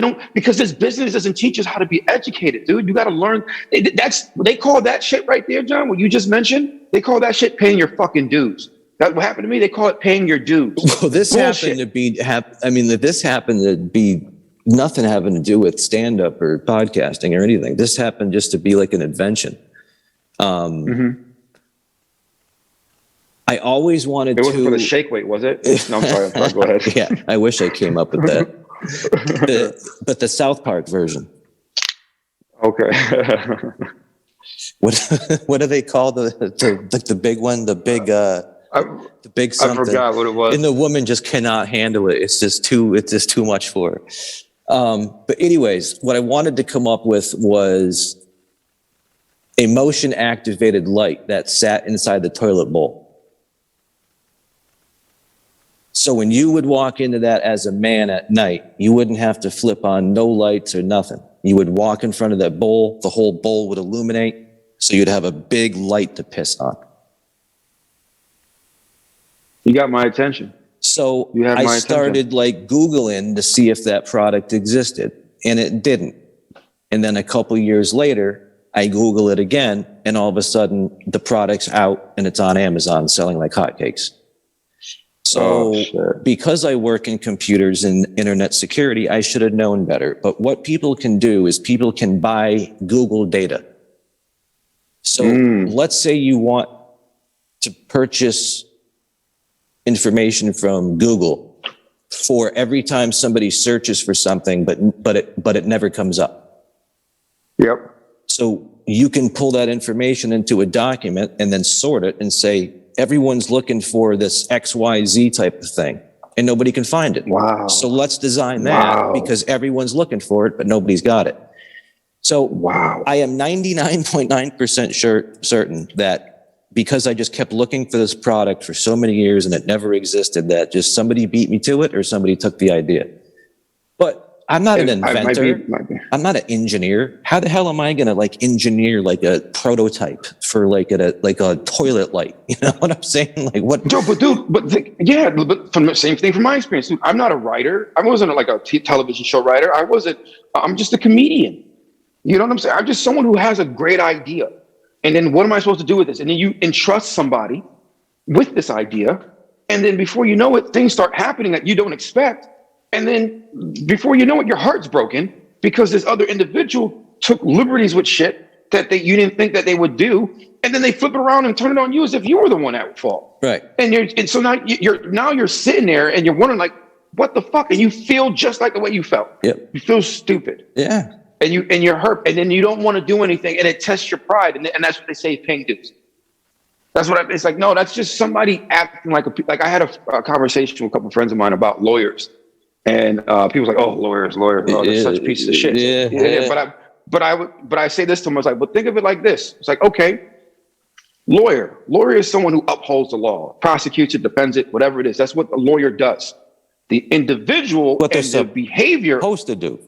this business doesn't teach us how to be educated, dude. You got to learn. They call that shit right there, John. What you just mentioned. They call that shit paying your fucking dues. That's what happened to me. They call it paying your dues. Well, this happened to be. This happened to be nothing having to do with stand-up or podcasting or anything. This happened just to be like an invention. I always wanted to. It wasn't for the shake weight, was it? No, I'm sorry. Go ahead. Yeah, I wish I came up with that. But the South Park version. Okay. What do they call the big one? The big something. I forgot what it was. And the woman just cannot handle it. It's just too much for her. But anyways, what I wanted to come up with was a motion activated light that sat inside the toilet bowl. So when you would walk into that as a man at night, you wouldn't have to flip on no lights or nothing. You would walk in front of that bowl, the whole bowl would illuminate, so you'd have a big light to piss on. You got my attention. So I started like Googling to see if that product existed, and it didn't. And then a couple years later, I Google it again, and all of a sudden the product's out and it's on Amazon selling like hotcakes. So because I work in computers and internet security, I should have known better. But what people can do is people can buy Google data. So let's say you want to purchase information from Google for every time somebody searches for something, but it never comes up. Yep. So you can pull that information into a document and then sort it and say, everyone's looking for this XYZ type of thing, and nobody can find it. Wow. So let's design that because everyone's looking for it, but nobody's got it. So I am 99.9% certain that because I just kept looking for this product for so many years and it never existed, that just somebody beat me to it or somebody took the idea. But I'm not an inventor. I'm not an engineer. How the hell am I going to like engineer like a prototype for like a toilet light? You know what I'm saying? Like what? But from the same thing from my experience, dude, I'm not a writer. I wasn't like a television show writer. I'm just a comedian. You know what I'm saying? I'm just someone who has a great idea. And then what am I supposed to do with this? And then you entrust somebody with this idea, And then before you know it, things start happening that you don't expect. And then before you know it, your heart's broken because this other individual took liberties with shit that you didn't think that they would do. And then they flip it around and turn it on you as if you were the one at fault. Right. And so now you're sitting there and you're wondering like, what the fuck? And you feel just like the way you felt. Yep. You feel stupid. Yeah. And you're hurt. And then you don't want to do anything. And it tests your pride. And that's what they say paying dues. That's what it's like. No, that's just somebody acting like I had a conversation with a couple of friends of mine about lawyers. And people was like, oh, lawyers, oh, they're such pieces of shit. Yeah. But I say this to them, I was like, but think of it like this. It's like, okay, lawyer is someone who upholds the law, prosecutes it, defends it, whatever it is. That's what a lawyer does. The individual and the behavior supposed to do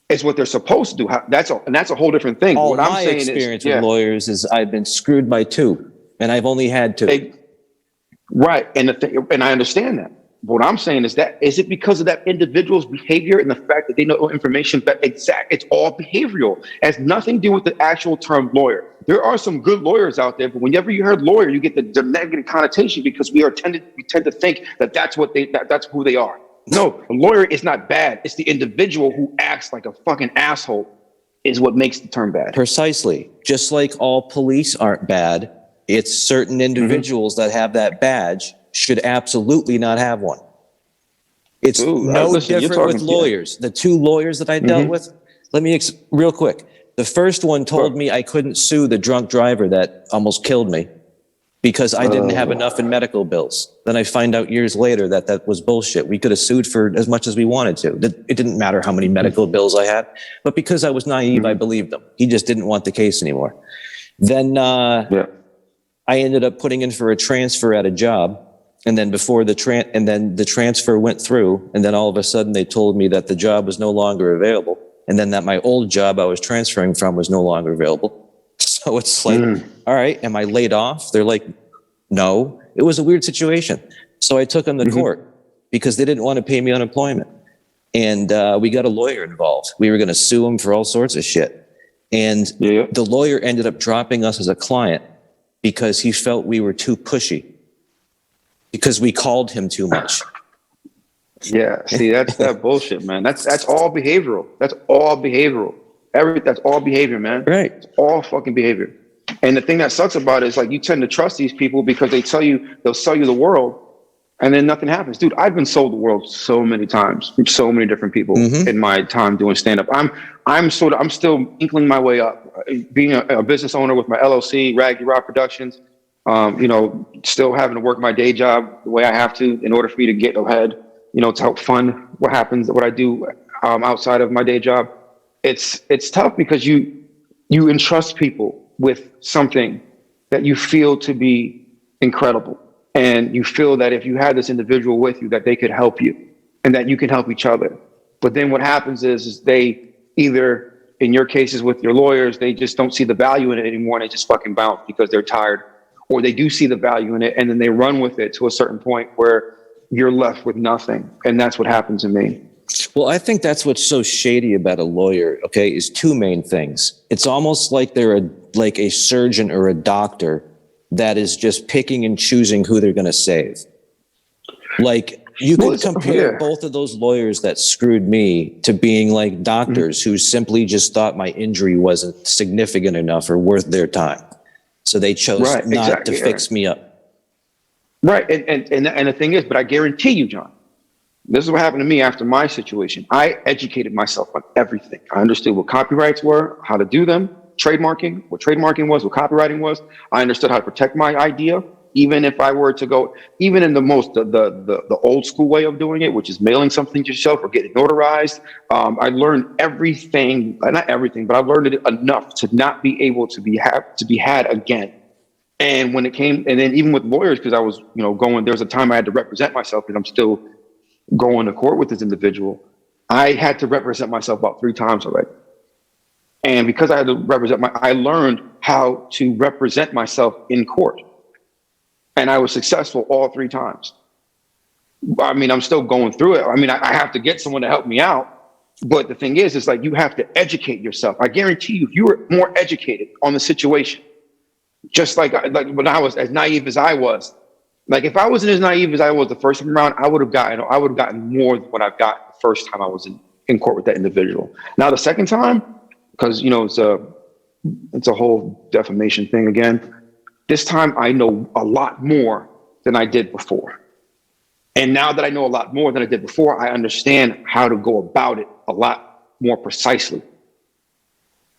is what they're supposed to do. That's a whole different thing. All what my experience with lawyers is I've been screwed by two, and I've only had two. Right, and I understand that. What I'm saying is it because of that individual's behavior and the fact that they know information, but it's all behavioral. It has nothing to do with the actual term lawyer. There are some good lawyers out there, but whenever you heard lawyer, you get the negative connotation because we tend to think that that's who they are. No, a lawyer is not bad. It's the individual who acts like a fucking asshole is what makes the term bad. Precisely. Just like all police aren't bad, it's certain individuals that have that badge should absolutely not have one. It's different with lawyers. The two lawyers that I dealt with, let me real quick. The first one told me I couldn't sue the drunk driver that almost killed me because I didn't have enough in medical bills. Then I find out years later that was bullshit. We could have sued for as much as we wanted to. It didn't matter how many medical bills I had, but because I was naive, I believed him. He just didn't want the case anymore. Then I ended up putting in for a transfer at a job. And then the transfer went through, and then all of a sudden they told me that the job was no longer available, and then that my old job I was transferring from was no longer available. So it's like, all right, am I laid off? They're like, no. It was a weird situation. So I took them to court because they didn't want to pay me unemployment, and we got a lawyer involved. We were going to sue him for all sorts of shit, and the lawyer ended up dropping us as a client because he felt we were too pushy. Because we called him too much. Yeah, see, that's that bullshit, man. That's all behavioral. That's all behavioral. That's all behavior, man. Right. It's all fucking behavior. And the thing that sucks about it is like you tend to trust these people because they'll sell you the world, and then nothing happens. Dude, I've been sold the world so many times from so many different people in my time doing stand-up. I'm still inkling my way up. Being a business owner with my LLC, Raggy Rock Productions. Still having to work my day job the way I have to in order for me to get ahead, to help fund what I do outside of my day job. It's tough because you entrust people with something that you feel to be incredible. And you feel that if you had this individual with you, that they could help you and that you can help each other. But then what happens is they either, in your cases with your lawyers, they just don't see the value in it anymore and they just fucking bounce because they're tired. Or they do see the value in it and then they run with it to a certain point where you're left with nothing. And that's what happened to me. Well, I think that's what's so shady about a lawyer, okay, is two main things. It's almost like they're like a surgeon or a doctor that is just picking and choosing who they're going to save. Like you can compare both of those lawyers that screwed me to being like doctors who simply just thought my injury wasn't significant enough or worth their time. So they chose not to fix me up. Right. And the thing is, but I guarantee you, John, this is what happened to me after my situation. I educated myself on everything. I understood what copyrights were, how to do them, what trademarking was, what copywriting was. I understood how to protect my idea. Even if I were to go, even in the old school way of doing it, which is mailing something to yourself or getting notarized, I learned everything, not everything, but I learned it enough to not be able to be had again. And when it came, and then even with lawyers, because I was, there was a time I had to represent myself, and I'm still going to court with this individual. I had to represent myself about 3 times already. And because I had to I learned how to represent myself in court. And I was successful all 3 times. I mean, I'm still going through it. I mean, I have to get someone to help me out. But the thing is, like you have to educate yourself. I guarantee you, if you were more educated on the situation, just like when I was as naive as I was, Like if I wasn't as naive as I was the first time around, I would have gotten more than what I've got the first time I was in court with that individual. Now the second time, because it's a whole defamation thing again. This time I know a lot more than I did before. And now that I know a lot more than I did before, I understand how to go about it a lot more precisely.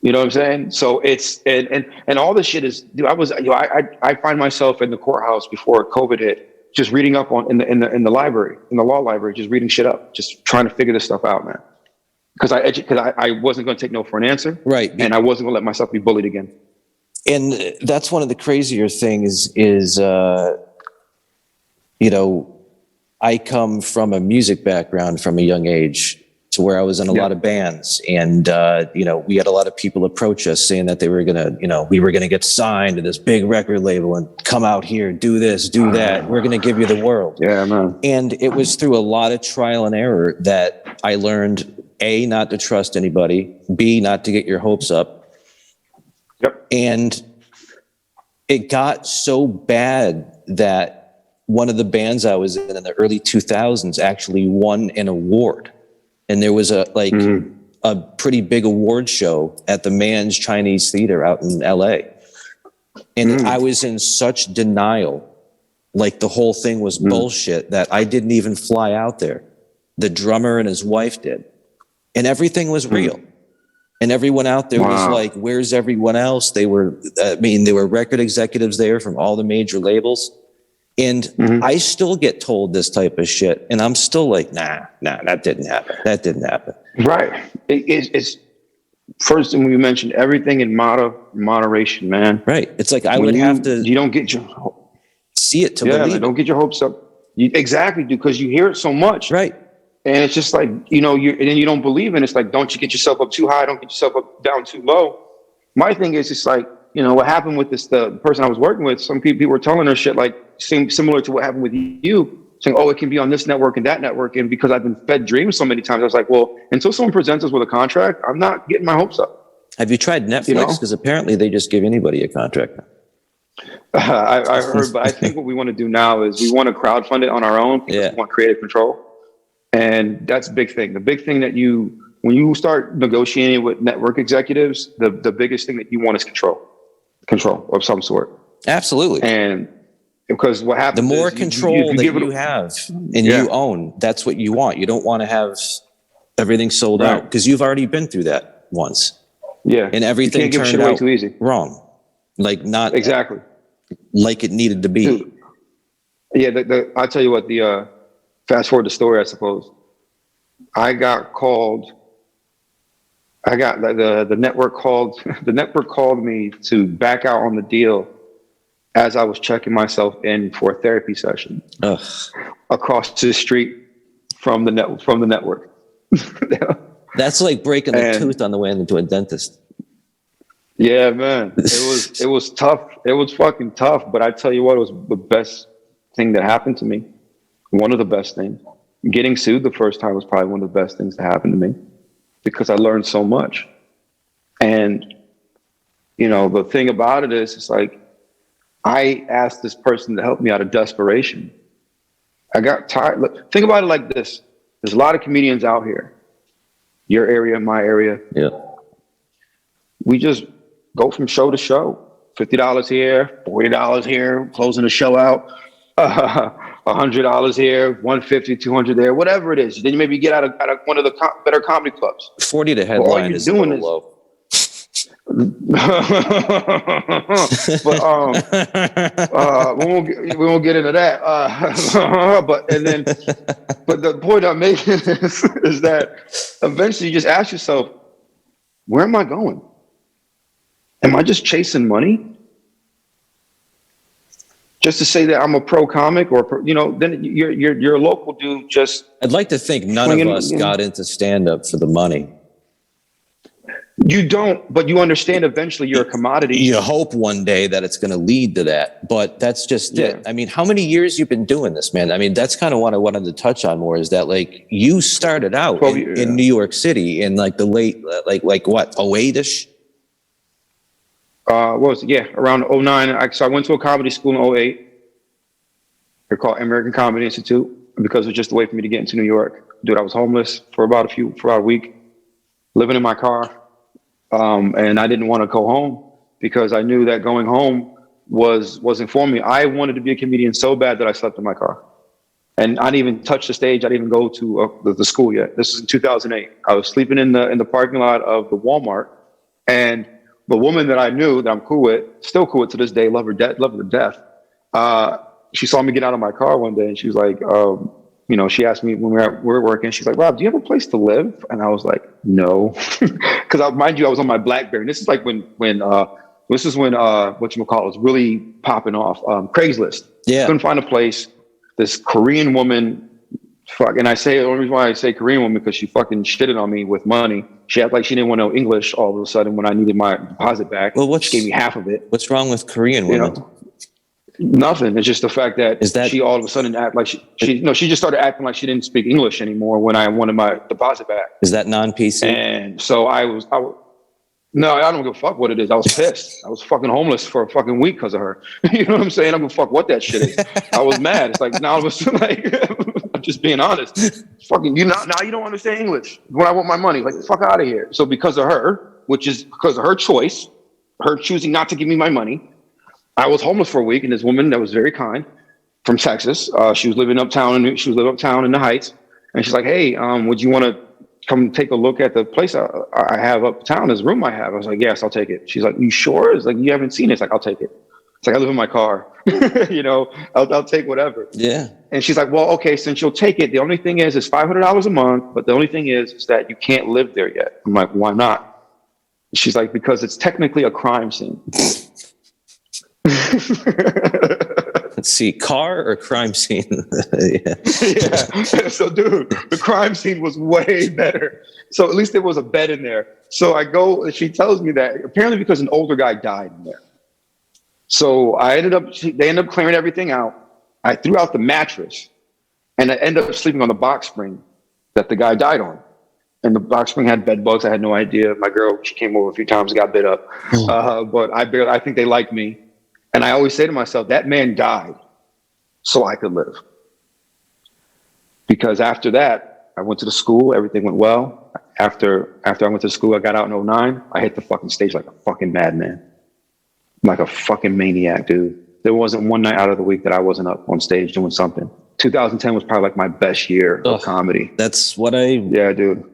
You know what I'm saying? So it's and all this shit is. Dude, I find myself in the courthouse before COVID hit, just reading up on in the library, in the law library, just reading shit up, just trying to figure this stuff out, man. Because I wasn't going to take no for an answer, right? And I wasn't going to let myself be bullied again. And that's one of the crazier things is I come from a music background from a young age, to where I was in a lot of bands, and we had a lot of people approach us saying that we were gonna get signed to this big record label and come out here, do this, do that. We're gonna give you the world. Yeah, man. And it was through a lot of trial and error that I learned A, not to trust anybody, B, not to get your hopes up. Yep. And it got so bad that one of the bands I was in the early 2000s actually won an award. And there was a pretty big award show at the Mann's Chinese Theater out in LA. And I was in such denial, like the whole thing was bullshit, that I didn't even fly out there. The drummer and his wife did. And everything was real. And everyone out there was like, where's everyone else? There were record executives there from all the major labels. And I still get told this type of shit. And I'm still like, nah, that didn't happen. That didn't happen. Right. It's first thing we mentioned, everything in moderation, man. Right. It's like you don't get your see it to believe it. Don't get your hopes up. Exactly, dude, because you hear it so much. Right. And it's just like, and then you don't believe in it. It's like, don't you get yourself up too high, don't get yourself down too low. My thing is, it's like, what happened with the person I was working with, some people were telling her shit like similar to what happened with you, saying, oh, it can be on this network and that network. And because I've been fed dreams so many times, I was like, well, until someone presents us with a contract, I'm not getting my hopes up. Have you tried Netflix? Because apparently they just give anybody a contract. I heard, but I think what we want to do now is we want to crowdfund it on our own because we want creative control. And that's a big thing. The big thing that when you start negotiating with network executives, the biggest thing that you want is control of some sort. Absolutely. And because what happens, the more control that you have and you own, that's what you want. You don't want to have everything sold out, because you've already been through that once. Yeah. And everything turned out too easy. Wrong. Like not exactly like it needed to be. Dude. Yeah. I'll tell you what, fast forward the story, I suppose. I got called. The network called. The network called me to back out on the deal as I was checking myself in for a therapy session across the street from the network. That's like breaking a tooth on the way into a dentist. Yeah, man. It was tough. It was fucking tough. But I tell you what, it was the best thing that happened to me. One of the best things. Getting sued the first time was probably one of the best things that happened to me, because I learned so much. And, the thing about it is, it's like, I asked this person to help me out of desperation. I got tired. Look, think about it like this. There's a lot of comedians out here. Your area, my area. Yeah. We just go from show to show. $50 here, $40 here, closing the show out. $100 here, $150, $200 there, whatever it is. Then you maybe get out of one of the better comedy clubs. 40 to headline is doing low. But we won't get into that. But the point I'm making is that eventually you just ask yourself, where am I going? Am I just chasing money? Just to say that I'm a pro comic, or then you're a local dude. I'd like to think none of us got into stand-up for the money. You don't, but you understand eventually you're a commodity. You hope one day that it's going to lead to that, but that's just it. I mean, how many years you've been doing this, man? I mean, that's kind of what I wanted to touch on more, is that like you started out in New York City in like the late, like what, 08-ish? Around 09. So I went to a comedy school in 08. They're called American Comedy Institute because it was just a way for me to get into New York. Dude, I was homeless for about a week, living in my car. And I didn't want to go home because I knew that going home wasn't for me. I wanted to be a comedian so bad that I slept in my car. And I didn't even touch the stage. I didn't even go to the school yet. This is in 2008. I was sleeping in the parking lot of the Walmart, and the woman that I knew that I'm cool with, still cool with to this day, love her to death. She saw me get out of my car one day, and she was like, she asked me when we were working. She's like, "Rob, do you have a place to live?" And I was like, "No," because mind you, I was on my BlackBerry. And this is like when whatchamacallit was really popping off. Craigslist. Yeah. Couldn't find a place. This Korean woman, and the only reason why I say Korean woman because she fucking shitted on me with money. She acted like she didn't want to know English all of a sudden when I needed my deposit back. Well, she gave me half of it. What's wrong with Korean women? Nothing. It's just the fact that she all of a sudden act like she just started acting like she didn't speak English anymore when I wanted my deposit back. Is that non-PC? And so no, I don't give a fuck what it is. I was pissed. I was fucking homeless for a fucking week because of her. You know what I'm saying? I don't give a fuck what that shit is. I was mad. It's like, now I was like, I'm just being honest. Fucking, now you don't understand English. When I want my money, like, fuck out of here. So because of her, which is because of her choice, her choosing not to give me my money, I was homeless for a week. And this woman that was very kind from Texas, she was living uptown in the Heights. And she's like, "Hey, would you want to come take a look at the place I have uptown, this room I have?" I was like, "Yes, I'll take it." She's like, "You sure?" It's like, "You haven't seen it." It's like, "I'll take it." It's like, "I live in my car." I'll take whatever. Yeah. And she's like, "Well, okay, since you'll take it, the only thing is it's $500 a month, but the only thing is that you can't live there yet." I'm like, "Why not?" She's like, "Because it's technically a crime scene." Let's see, car or crime scene? Yeah. So, dude, the crime scene was way better. So at least there was a bed in there. So I go, and she tells me that apparently because an older guy died in there. So they ended up clearing everything out. I threw out the mattress, and I ended up sleeping on the box spring that the guy died on. And the box spring had bed bugs. I had no idea. My girl, she came over a few times, got bit up. But I think they liked me. And I always say to myself, that man died so I could live. Because after that, I went to the school. Everything went well. After I went to the school, I got out in 2009. I hit the fucking stage like a fucking madman. Like a fucking maniac, dude. There wasn't one night out of the week that I wasn't up on stage doing something. 2010 was probably like my best year of comedy. That's what I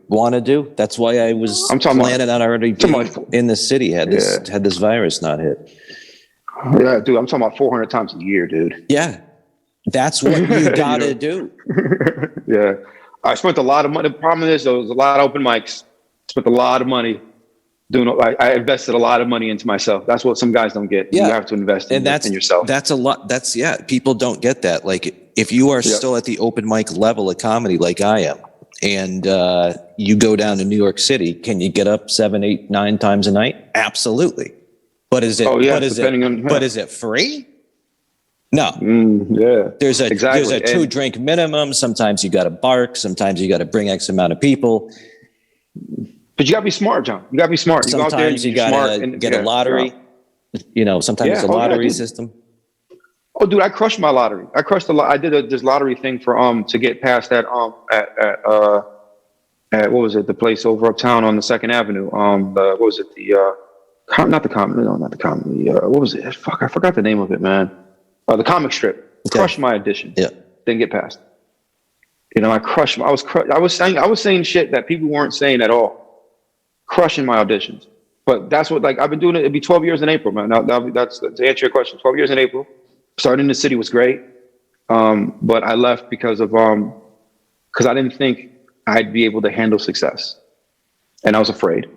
want to do. That's why I was planning on already being in the city had this virus not hit. Yeah, dude, I'm talking about 400 times a year, dude. Yeah, that's what you gotta do. Yeah, I spent a lot of money. The problem is, there was a lot of open mics. Spent a lot of money doing. I invested a lot of money into myself. That's what some guys don't get. Yeah. You have to invest in yourself. That's a lot. People don't get that. Like if you are still at the open mic level of comedy, like I am, and you go down to New York City, can you get up 7, 8, 9 times a night? Absolutely. But is it? But is it free? No. There's a 2-drink minimum. Sometimes you got to bark. Sometimes you got to bring X amount of people. But you got to be smart, John. You got to be smart. Sometimes you got to get a lottery. Sometimes it's a lottery system. Oh, dude, I crushed my lottery. I crushed I did this lottery thing for to get past that at what was it? The place over uptown on the 2nd Avenue. What was it? Not the comedy. What was it? Fuck, I forgot the name of it, man. The comic strip. Crushed my audition. Yeah. Didn't get past. I crushed. I was saying shit that people weren't saying at all. Crushing my auditions. But that's what I've been doing it. It'd be 12 years in April, man. Now that's to answer your question. 12 years in April. Starting in the city was great. But I left because I didn't think I'd be able to handle success. And I was afraid.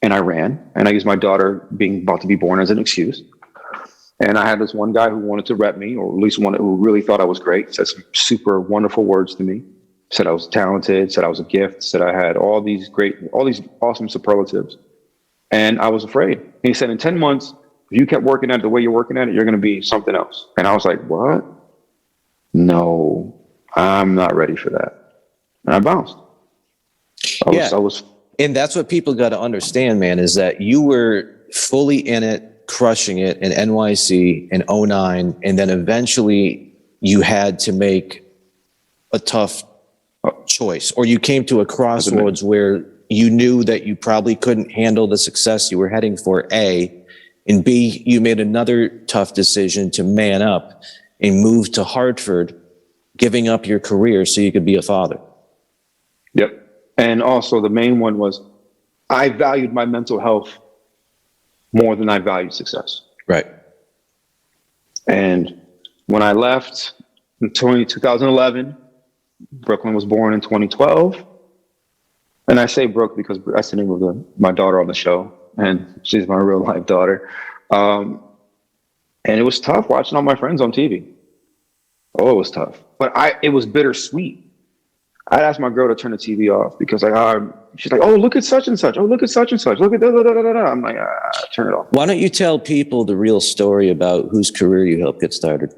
And I ran, and I used my daughter being about to be born as an excuse. And I had this one guy who wanted to rep me, or at least one who really thought I was great, said some super wonderful words to me, said I was talented, said I was a gift, said I had all these awesome superlatives. And I was afraid. And he said, in 10 months, if you kept working at it the way you're working at it, you're going to be something else. And I was like, what? No, I'm not ready for that. And I bounced. I was And that's what people got to understand, man, is that you were fully in it, crushing it in NYC in 2009. And then eventually you had to make a tough choice, or you came to a crossroads where you knew that you probably couldn't handle the success you were heading for, A, and B, you made another tough decision to man up and move to Hartford, giving up your career so you could be a father. Yep. And also the main one was I valued my mental health more than I valued success. Right. And when I left in 2011, Brooklyn was born in 2012. And I say Brooke because that's the name of my daughter on the show. And she's my real life daughter. And it was tough watching all my friends on TV. Oh, it was tough. But it was bittersweet. I'd ask my girl to turn the TV off because she's like, oh, look at such and such. Oh, look at such and such. Look at da da da da da. I'm like, turn it off. Why don't you tell people the real story about whose career you helped get started?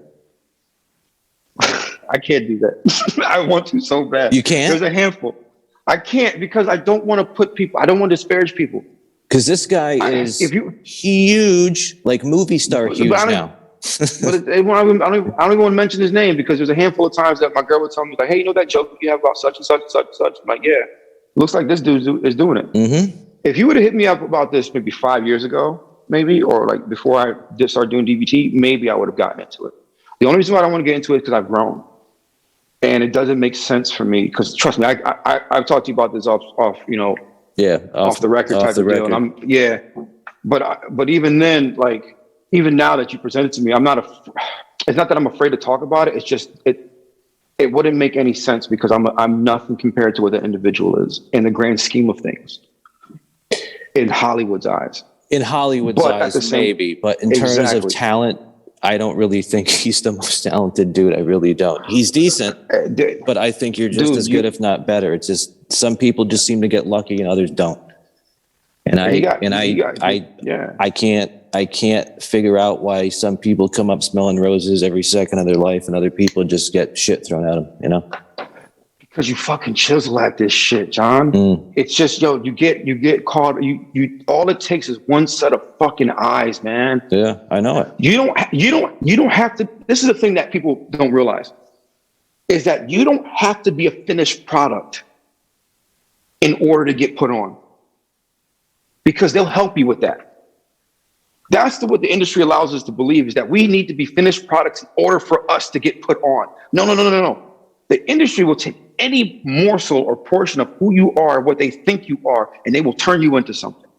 I can't do that. I want to so bad. You can't? There's a handful. I can't because I don't want to disparage people. Because this guy is huge, like movie star huge now. But I don't even want to mention his name because there's a handful of times that my girl would tell me, like, hey, you know that joke you have about such and such and such and such? I'm like, yeah, looks like this dude is doing it. Mm-hmm. If you would have hit me up about this maybe 5 years ago, maybe, or like before I just started doing DVT, maybe I would have gotten into it. The only reason why I don't want to get into it is because I've grown. And it doesn't make sense for me because trust me, I've talked to you about this off the record type of deal. And but even then, like, even now that you present it to me, it's not that I'm afraid to talk about it. It's just, it wouldn't make any sense because I'm nothing compared to what the individual is in the grand scheme of things in Hollywood's eyes. In Hollywood's eyes, maybe, but in terms of talent, I don't really think he's the most talented dude. I really don't. He's decent, but I think you're just as good, if not better. It's just some people just seem to get lucky and others don't. And I can't figure out why some people come up smelling roses every second of their life and other people just get shit thrown at them, you know? Because you fucking chisel at this shit, John. It's just, you get caught. You all it takes is one set of fucking eyes, man. Yeah, I know it. You don't have to. This is the thing that people don't realize is that you don't have to be a finished product in order to get put on. Because they'll help you with that. That's what the industry allows us to believe is that we need to be finished products in order for us to get put on. No. The industry will take any morsel or portion of who you are, what they think you are, and they will turn you into something.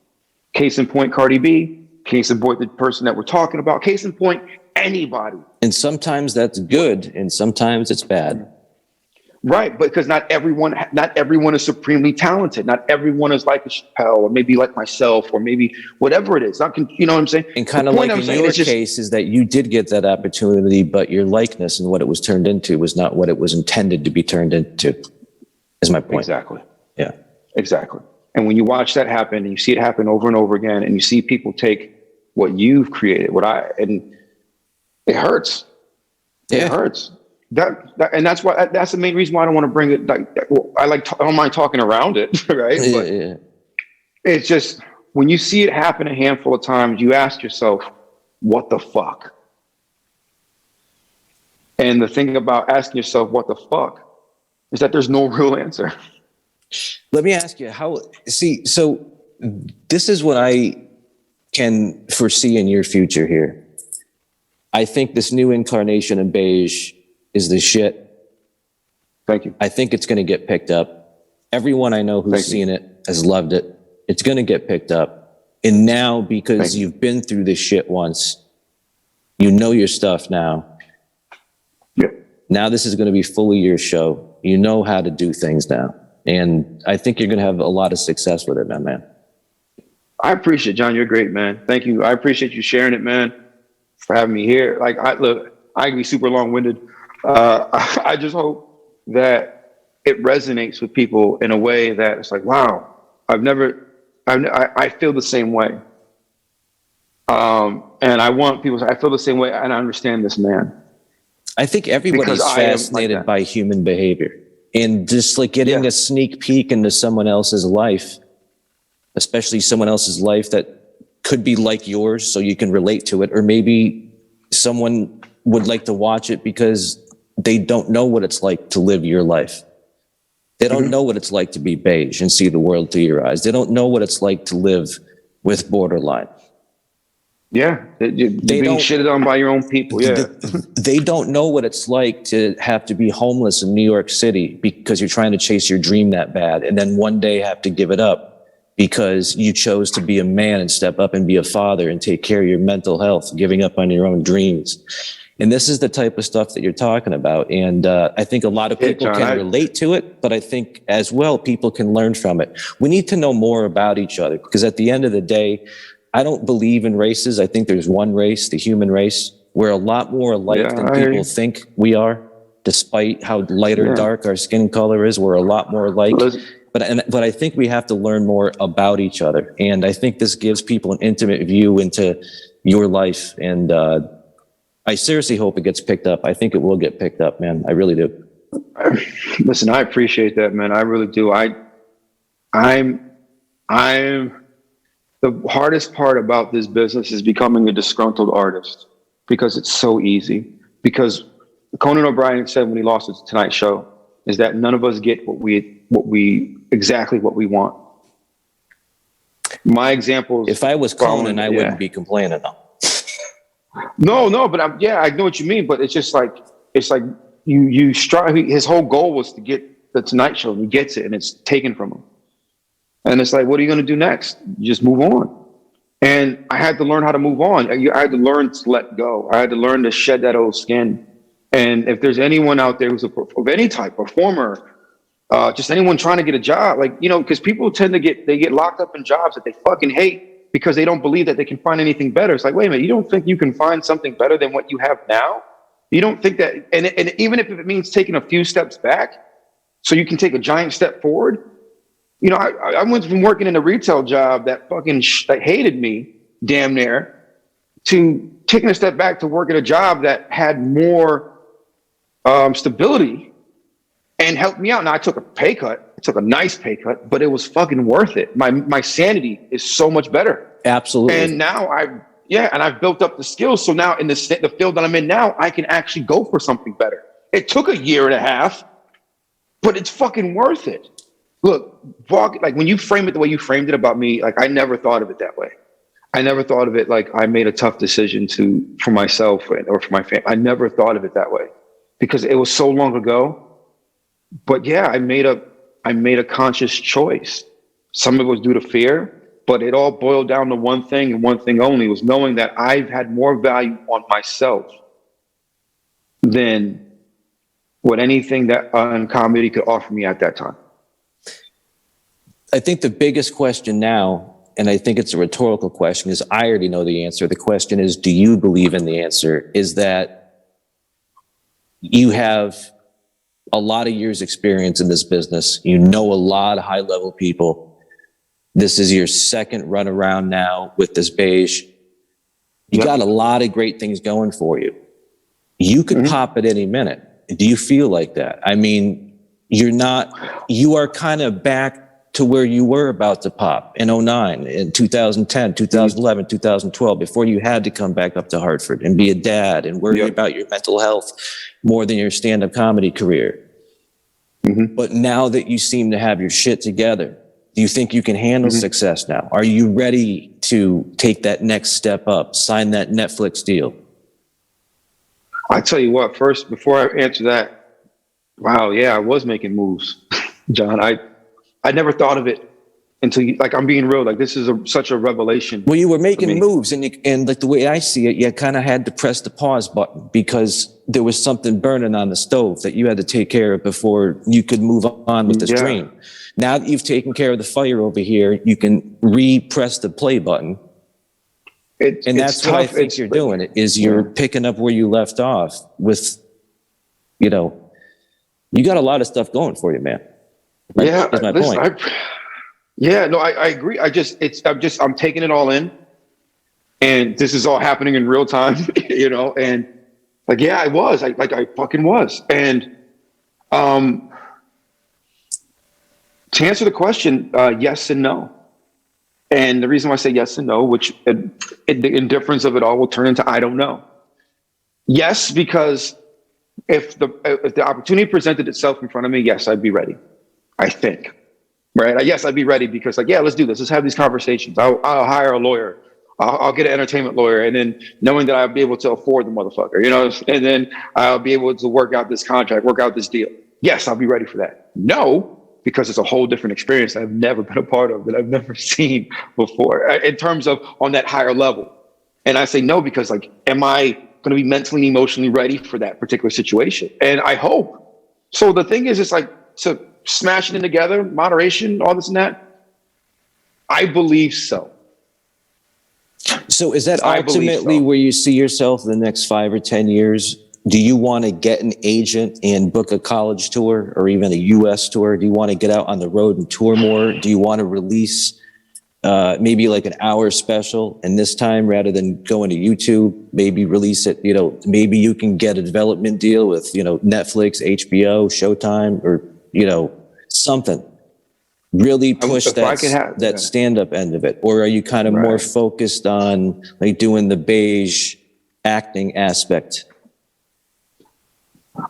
Case in point, Cardi B. Case in point, the person that we're talking about. Case in point, anybody. And sometimes that's good, and sometimes it's bad. Right, because not everyone is supremely talented. Not everyone is like a Chappelle, or maybe like myself, or maybe whatever it is. You know what I'm saying? And kind of like in your case is that you did get that opportunity, but your likeness and what it was turned into was not what it was intended to be turned into, is my point. Exactly. Yeah. Exactly. And when you watch that happen, and you see it happen over and over again, and you see people take what you've created, and it hurts. Yeah. It hurts. And that's the main reason why I don't want to bring it. I don't mind talking around it, right? Yeah. It's just when you see it happen a handful of times, you ask yourself, "What the fuck?" And the thing about asking yourself, "What the fuck," is that there's no real answer. Let me ask you so this is what I can foresee in your future here. I think this new incarnation of Beige is the shit. Thank you. I think it's going to get picked up. Everyone I know who's seen it has loved it. It's going to get picked up. And now, because you've been through this shit once, you know your stuff now. Yeah. Now this is going to be fully your show. You know how to do things now. And I think you're going to have a lot of success with it, man. I appreciate it, John. You're great, man. Thank you. I appreciate you sharing it, man, for having me here. Like, I can be super long-winded. I just hope that it resonates with people in a way that it's like, wow, I feel the same way. And I want people to say, I feel the same way and I understand this man. I think everybody's fascinated by human behavior and just like getting a sneak peek into someone else's life, especially someone else's life that could be like yours so you can relate to it. Or maybe someone would like to watch it because they don't know what it's like to live your life. They don't know what it's like to be beige and see the world through your eyes. They don't know what it's like to live with borderline. Yeah, you're being shitted on by your own people. Yeah, they don't know what it's like to have to be homeless in New York City because you're trying to chase your dream that bad, and then one day have to give it up because you chose to be a man and step up and be a father and take care of your mental health, giving up on your own dreams. And this is the type of stuff that you're talking about. And I think a lot of people can relate to it, but I think as well, people can learn from it. We need to know more about each other because at the end of the day, I don't believe in races. I think there's one race, the human race. We're a lot more alike than people think we are, despite how light or dark our skin color is. We're a lot more alike. But I think we have to learn more about each other. And I think this gives people an intimate view into your life. And I seriously hope it gets picked up. I think it will get picked up, man. I really do. Listen, I appreciate that, man. I really do. I'm the hardest part about this business is becoming a disgruntled artist because it's so easy. Because Conan O'Brien said when he lost the Tonight Show is that none of us get what we exactly what we want. My examples. If I was Conan, I wouldn't be complaining though. No, but I know what you mean. But it's just like you strive. His whole goal was to get the Tonight Show, and he gets it, and it's taken from him. And it's like, what are you going to do next? You just move on. And I had to learn how to move on. I had to learn to let go. I had to learn to shed that old skin. And if there's anyone out there who's of any type, performer, just anyone trying to get a job, like, you know, because people tend to get locked up in jobs that they fucking hate because they don't believe that they can find anything better. It's like, wait a minute, you don't think you can find something better than what you have now? You don't think that, and even if it means taking a few steps back so you can take a giant step forward. You know, I went from working in a retail job that fucking that hated me damn near to taking a step back to work at a job that had more stability and helped me out. Now I took a pay cut. I took a nice pay cut, but it was fucking worth it. My sanity is so much better. Absolutely. And now I've built up the skills. So now in the field that I'm in now, I can actually go for something better. It took a year and a half, but it's fucking worth it. Look, like when you frame it the way you framed it about me, like I never thought of it that way. I never thought of it like I made a tough decision for myself or for my family. I never thought of it that way because it was so long ago. But yeah, I made a conscious choice. Some of it was due to fear, but it all boiled down to one thing and one thing only, was knowing that I've had more value on myself than what anything that on comedy could offer me at that time. I think the biggest question now, and I think it's a rhetorical question, is I already know the answer. The question is, do you believe in the answer? Is that you have a lot of years experience in this business. You know a lot of high level people. This is your second run around now with this Beige. You got a lot of great things going for you. You could pop at any minute. Do you feel like that? I mean, you are kind of back to where you were about to pop in 2009, in 2010, 2011, 2012, before you had to come back up to Hartford and be a dad and worry about your mental health more than your stand-up comedy career. But now that you seem to have your shit together, do you think you can handle success now? Are you ready to take that next step up, sign that Netflix deal? I tell you what, first, before I answer that, wow, yeah, I was making moves, John. I never thought of it until like, I'm being real. Like, this is such a revelation. Well, you were making moves, and like the way I see it, you kind of had to press the pause button because there was something burning on the stove that you had to take care of before you could move on with this dream. Now that you've taken care of the fire over here, you can re-press the play button. And that's what I think you're doing, is you're picking up where you left off with, you know, you got a lot of stuff going for you, man. That's my point. I agree. I'm taking it all in, and this is all happening in real time, you know, and like, yeah, I fucking was. And, to answer the question, yes and no. And the reason why I say yes and no, which the indifference of it all will turn into I don't know. Yes, because if the opportunity presented itself in front of me, yes, I'd be ready. I think, right? Yes, I'd be ready because like, yeah, let's do this. Let's have these conversations. I'll hire a lawyer. I'll get an entertainment lawyer, and then knowing that I'll be able to afford the motherfucker, you know, and then I'll be able to work out this contract, work out this deal. Yes, I'll be ready for that. No, because it's a whole different experience that I've never been a part of, that I've never seen before in terms of on that higher level. And I say no because like, am I going to be mentally and emotionally ready for that particular situation? And I hope. So the thing is, it's like to smashing it together, moderation, all this and that. I believe so. So is that ultimately where you see yourself in the next 5 or 10 years? Do you want to get an agent and book a college tour or even a US tour? Do you want to get out on the road and tour more? Do you want to release maybe like an hour special, and this time rather than going to YouTube, maybe release it, you know, maybe you can get a development deal with, you know, Netflix, HBO, Showtime, or, you know, something. Really push that stand-up end of it? Or are you kind of more focused on like doing the Beige acting aspect?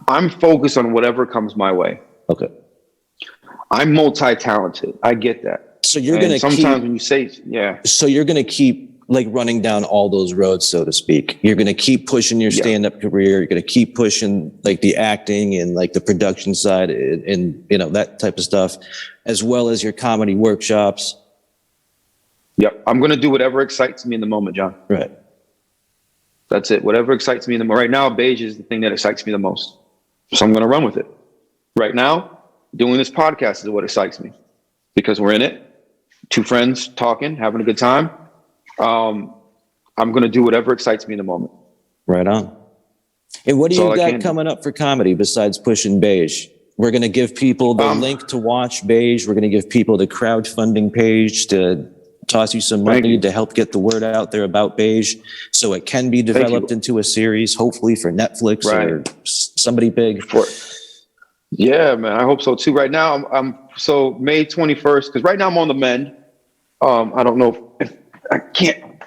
I'm focused on whatever comes my way. Okay. I'm multi-talented. I get that. So you're going to sometimes when you say, yeah. So you're going to keep like running down all those roads, so to speak. You're going to keep pushing your stand-up career. You're going to keep pushing like the acting and like the production side and you know, that type of stuff, as well as your comedy workshops. Yep. I'm going to do whatever excites me in the moment, John. Right. That's it. Whatever excites me in the moment. Right now, Beige is the thing that excites me the most. So I'm going to run with it. Right now, doing this podcast is what excites me because we're in it. Two friends talking, having a good time. I'm going to do whatever excites me in the moment. Right on. And what do you got coming up for comedy besides pushing Beige? We're going to give people the link to watch Beige. We're going to give people the crowdfunding page to toss you some money to help get the word out there about Beige so it can be developed into a series, hopefully for Netflix or somebody big. Yeah, man, I hope so too. Right now, I'm so May 21st, because right now I'm on the mend. I don't know if I can't.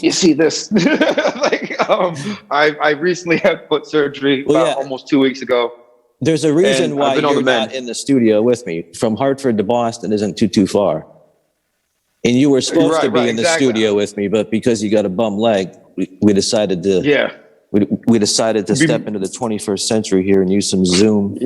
You see this? Like, I recently had foot surgery almost 2 weeks ago. There's a reason why you're not in the studio with me. From Hartford to Boston isn't too far. And you were supposed to be in the studio with me, but because you got a bum leg, we decided to we decided to step into the 21st century here and use some Zoom.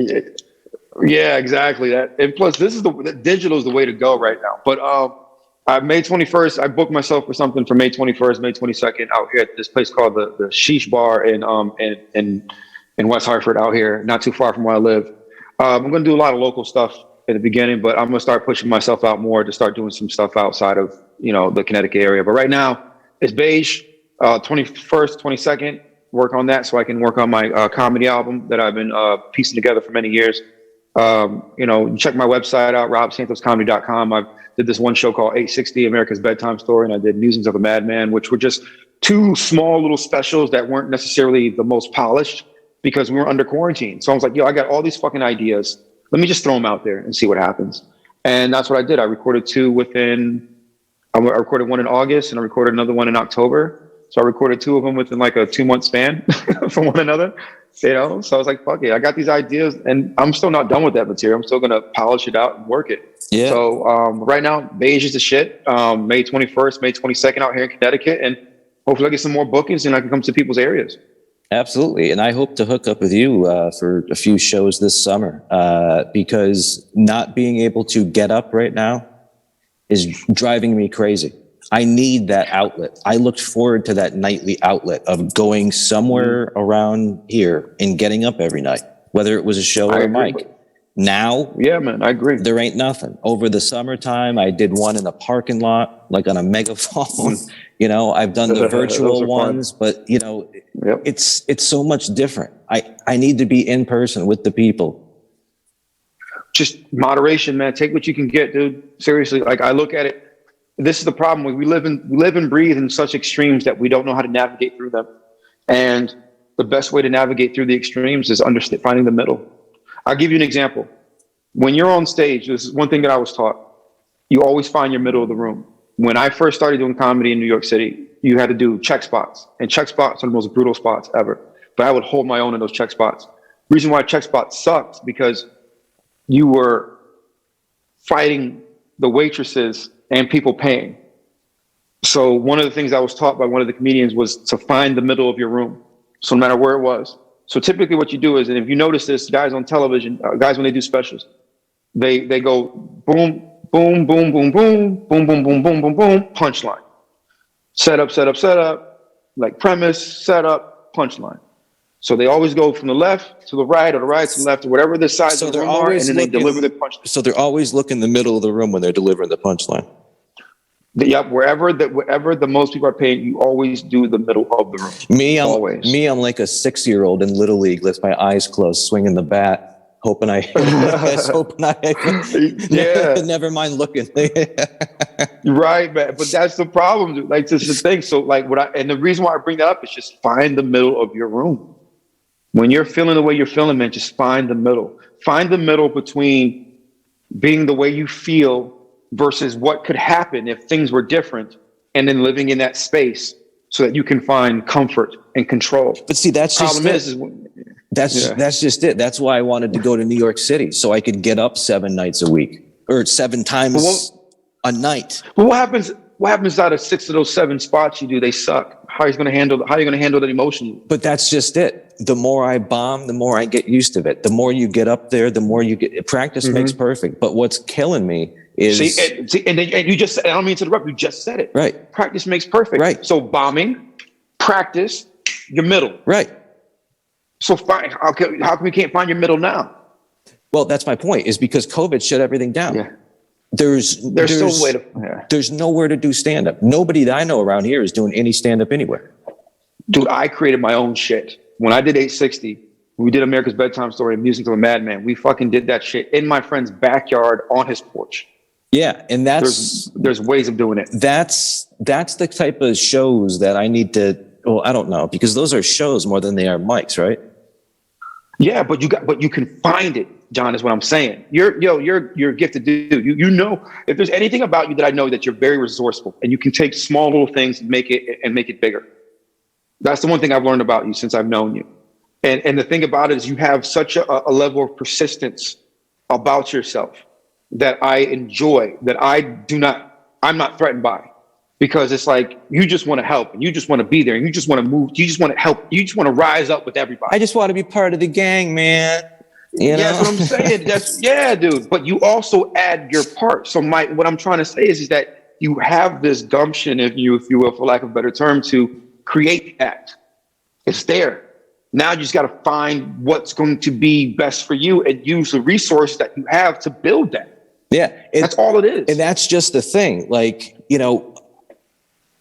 Yeah, exactly. That, and plus, digital is the way to go right now. But May 21st, I booked myself for something for May 21st, May 22nd out here at this place called the Sheesh Bar in West Hartford out here, not too far from where I live. I'm going to do a lot of local stuff at the beginning, but I'm going to start pushing myself out more to start doing some stuff outside of, you know, the Connecticut area. But right now it's Beige, 21st, 22nd, work on that so I can work on my comedy album that I've been piecing together for many years. You know, check my website out, robsantoscomedy.com. I did this one show called 860, America's Bedtime Story, and I did Musings of a Madman, which were just two small little specials that weren't necessarily the most polished because we were under quarantine. So I was like, yo, I got all these fucking ideas. Let me just throw them out there and see what happens. And that's what I did. I recorded I recorded one in August and I recorded another one in October. So I recorded two of them within like a 2-month span from one another, you know? So I was like, fuck it. I got these ideas and I'm still not done with that material. I'm still going to polish it out and work it. Yeah. So right now, Beige is the shit. May 21st, May 22nd out here in Connecticut. And hopefully I get some more bookings and I can come to people's areas. Absolutely. And I hope to hook up with you for a few shows this summer because not being able to get up right now is driving me crazy. I need that outlet. I looked forward to that nightly outlet of going somewhere around here and getting up every night, whether it was a show or a mic. Now, yeah, man, I agree. There ain't nothing. Over the summertime, I did one in a parking lot, like on a megaphone. You know, I've done the virtual ones, but you know, it's so much different. I need to be in person with the people. Just moderation, man. Take what you can get, dude. Seriously, like I look at it. This is the problem. We live and breathe in such extremes that we don't know how to navigate through them. And the best way to navigate through the extremes is finding the middle. I'll give you an example. When you're on stage, this is one thing that I was taught. You always find your middle of the room. When I first started doing comedy in New York City, you had to do check spots. And check spots are the most brutal spots ever. But I would hold my own in those check spots. Reason why check spot sucked because you were fighting the waitresses and people paying. So one of the things I was taught by one of the comedians was to find the middle of your room. So no matter where it was. So typically what you do is, and if you notice this, guys on television, guys when they do specials, they go boom, boom, boom, boom, boom, boom, boom, boom, boom, boom, boom, punchline. Set up, like premise, set up, punchline. So they always go from the left to the right or the right to the left or whatever the size of the room are, and then they deliver the punchline. So they're always looking in the middle of the room when they're delivering the punchline. Yep, wherever the most people are paying, you always do the middle of the room. I'm like a 6-year-old in Little League with my eyes closed, swinging the bat, hoping I never mind looking. Right, man. But that's the problem, dude. Like, this is the thing. So, like, and the reason why I bring that up is just find the middle of your room. When you're feeling the way you're feeling, man, just find the middle. Find the middle between being the way you feel versus what could happen if things were different, and then living in that space so that you can find comfort and control. But see, that's just it. That's why I wanted to go to New York City, so I could get up 7 nights a week or 7 times a night. Well, what happens out of 6 of those 7 spots you do? They suck. How are you going to handle that emotion? But that's just it. The more I bomb, the more I get used to it. The more you get up there, the more you get. Practice makes perfect. But what's killing me is and you just said, I don't mean to interrupt. You just said it. Right. Practice makes perfect. Right. So bombing, practice, your middle. Right. So fine. How come we can't find your middle now? Well, that's my point. Is because COVID shut everything down. Yeah. There's still a way to. Yeah. There's nowhere to do stand up. Nobody that I know around here is doing any stand up anywhere. Dude, I created my own shit. When I did 860, we did America's Bedtime Story and Music to a Madman. We fucking did that shit in my friend's backyard on his porch. Yeah, and there's ways of doing it. That's the type of shows that I need to. Well, I don't know, because those are shows more than they are mics, right? Yeah, but you can find it, John, is what I'm saying. You're a gifted dude. You know, if there's anything about you that I know, that you're very resourceful and you can take small little things and make it bigger. That's the one thing I've learned about you since I've known you. And the thing about it is you have such a level of persistence about yourself that I enjoy, that I'm not threatened by, because it's like, you just want to help and you just want to be there and you just want to move. You just want to help. You just want to rise up with everybody. I just want to be part of the gang, man. You know? That's what I'm saying. Yeah, dude. But you also add your part. So what I'm trying to say is that you have this gumption, if you will, for lack of a better term, to create that. It's there. Now you just got to find what's going to be best for you and use the resources that you have to build that. Yeah. That's all it is. And that's just the thing. Like,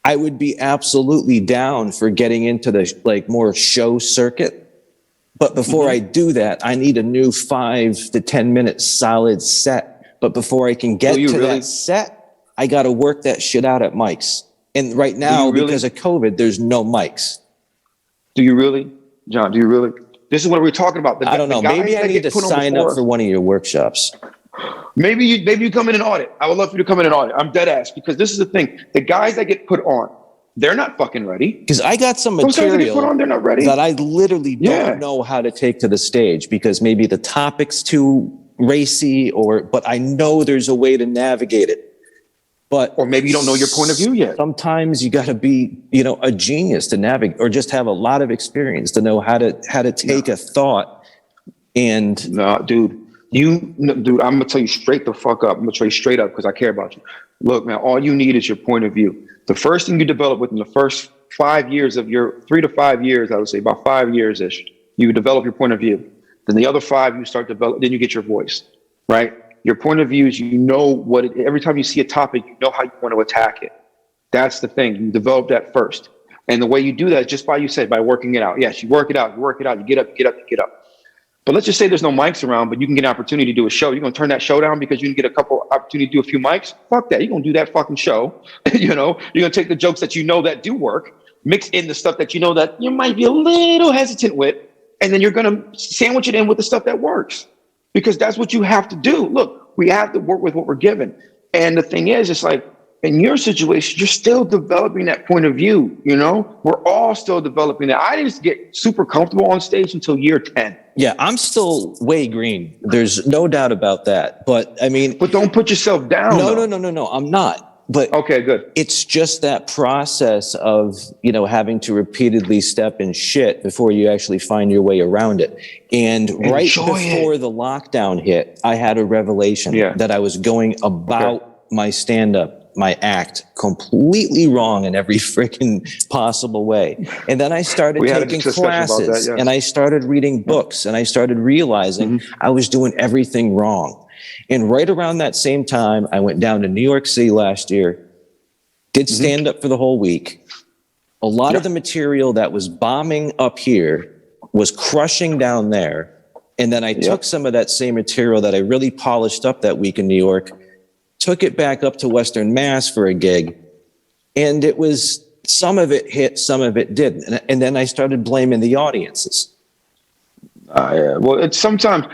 I would be absolutely down for getting into the more show circuit. But before I do that, I need a new 5 to 10 minute solid set. But before I can get that set, I got to work that shit out at mics. And right now, because of COVID, there's no mics. Do you really? John, do you really? This is what we're talking about. I don't know. Maybe I need to sign up for one of your workshops. Maybe you come in and audit. I would love for you to come in and audit. I'm dead ass, because this is the thing. The guys that get put on, they're not fucking ready. Because I got some material that get put on, they're not ready. That I literally don't know how to take to the stage, because maybe the topic's too racy, but I know there's a way to navigate it. Or maybe you don't know your point of view yet. Sometimes you got to be, a genius to navigate, or just have a lot of experience to know how to take a thought. And no, dude, I'm gonna tell you straight the fuck up. I'm gonna tell you straight up, because I care about you. Look, man, all you need is your point of view. The first thing you develop within the first 5 years of your 3 to 5 years, I would say about 5 years ish, you develop your point of view. Then the other 5 you start develop. Then you get your voice, right? Your point of view is, every time you see a topic, you know how you want to attack it. That's the thing. You develop that first. And the way you do that is just by working it out. Yes, you work it out, you get up. But let's just say there's no mics around, but you can get an opportunity to do a show. You're going to turn that show down because you can get a couple opportunity to do a few mics? Fuck that. You're going to do that fucking show. You're going to take the jokes that that do work, mix in the stuff that that you might be a little hesitant with, and then you're going to sandwich it in with the stuff that works. Because that's what you have to do. Look, we have to work with what we're given. And the thing is, it's like, in your situation, you're still developing that point of view. You know, we're all still developing that. I didn't get super comfortable on stage until year 10. Yeah, I'm still way green. There's no doubt about that. But I mean, but don't put yourself down. No. I'm not. But okay, good. It's just that process of, you know, having to repeatedly step in shit before you actually find your way around it. And right before the lockdown hit, I had a revelation that I was going about my stand-up, my act, completely wrong in every freaking possible way. And then I started taking classes and I started reading books and I started realizing I was doing everything wrong. And right around that same time, I went down to New York City last year, did stand up for the whole week. A lot of the material that was bombing up here was crushing down there. And then I took some of that same material that I really polished up that week in New York, took it back up to Western Mass for a gig. And it was, some of it hit, some of it didn't. And then I started blaming the audiences. Well, it's sometimes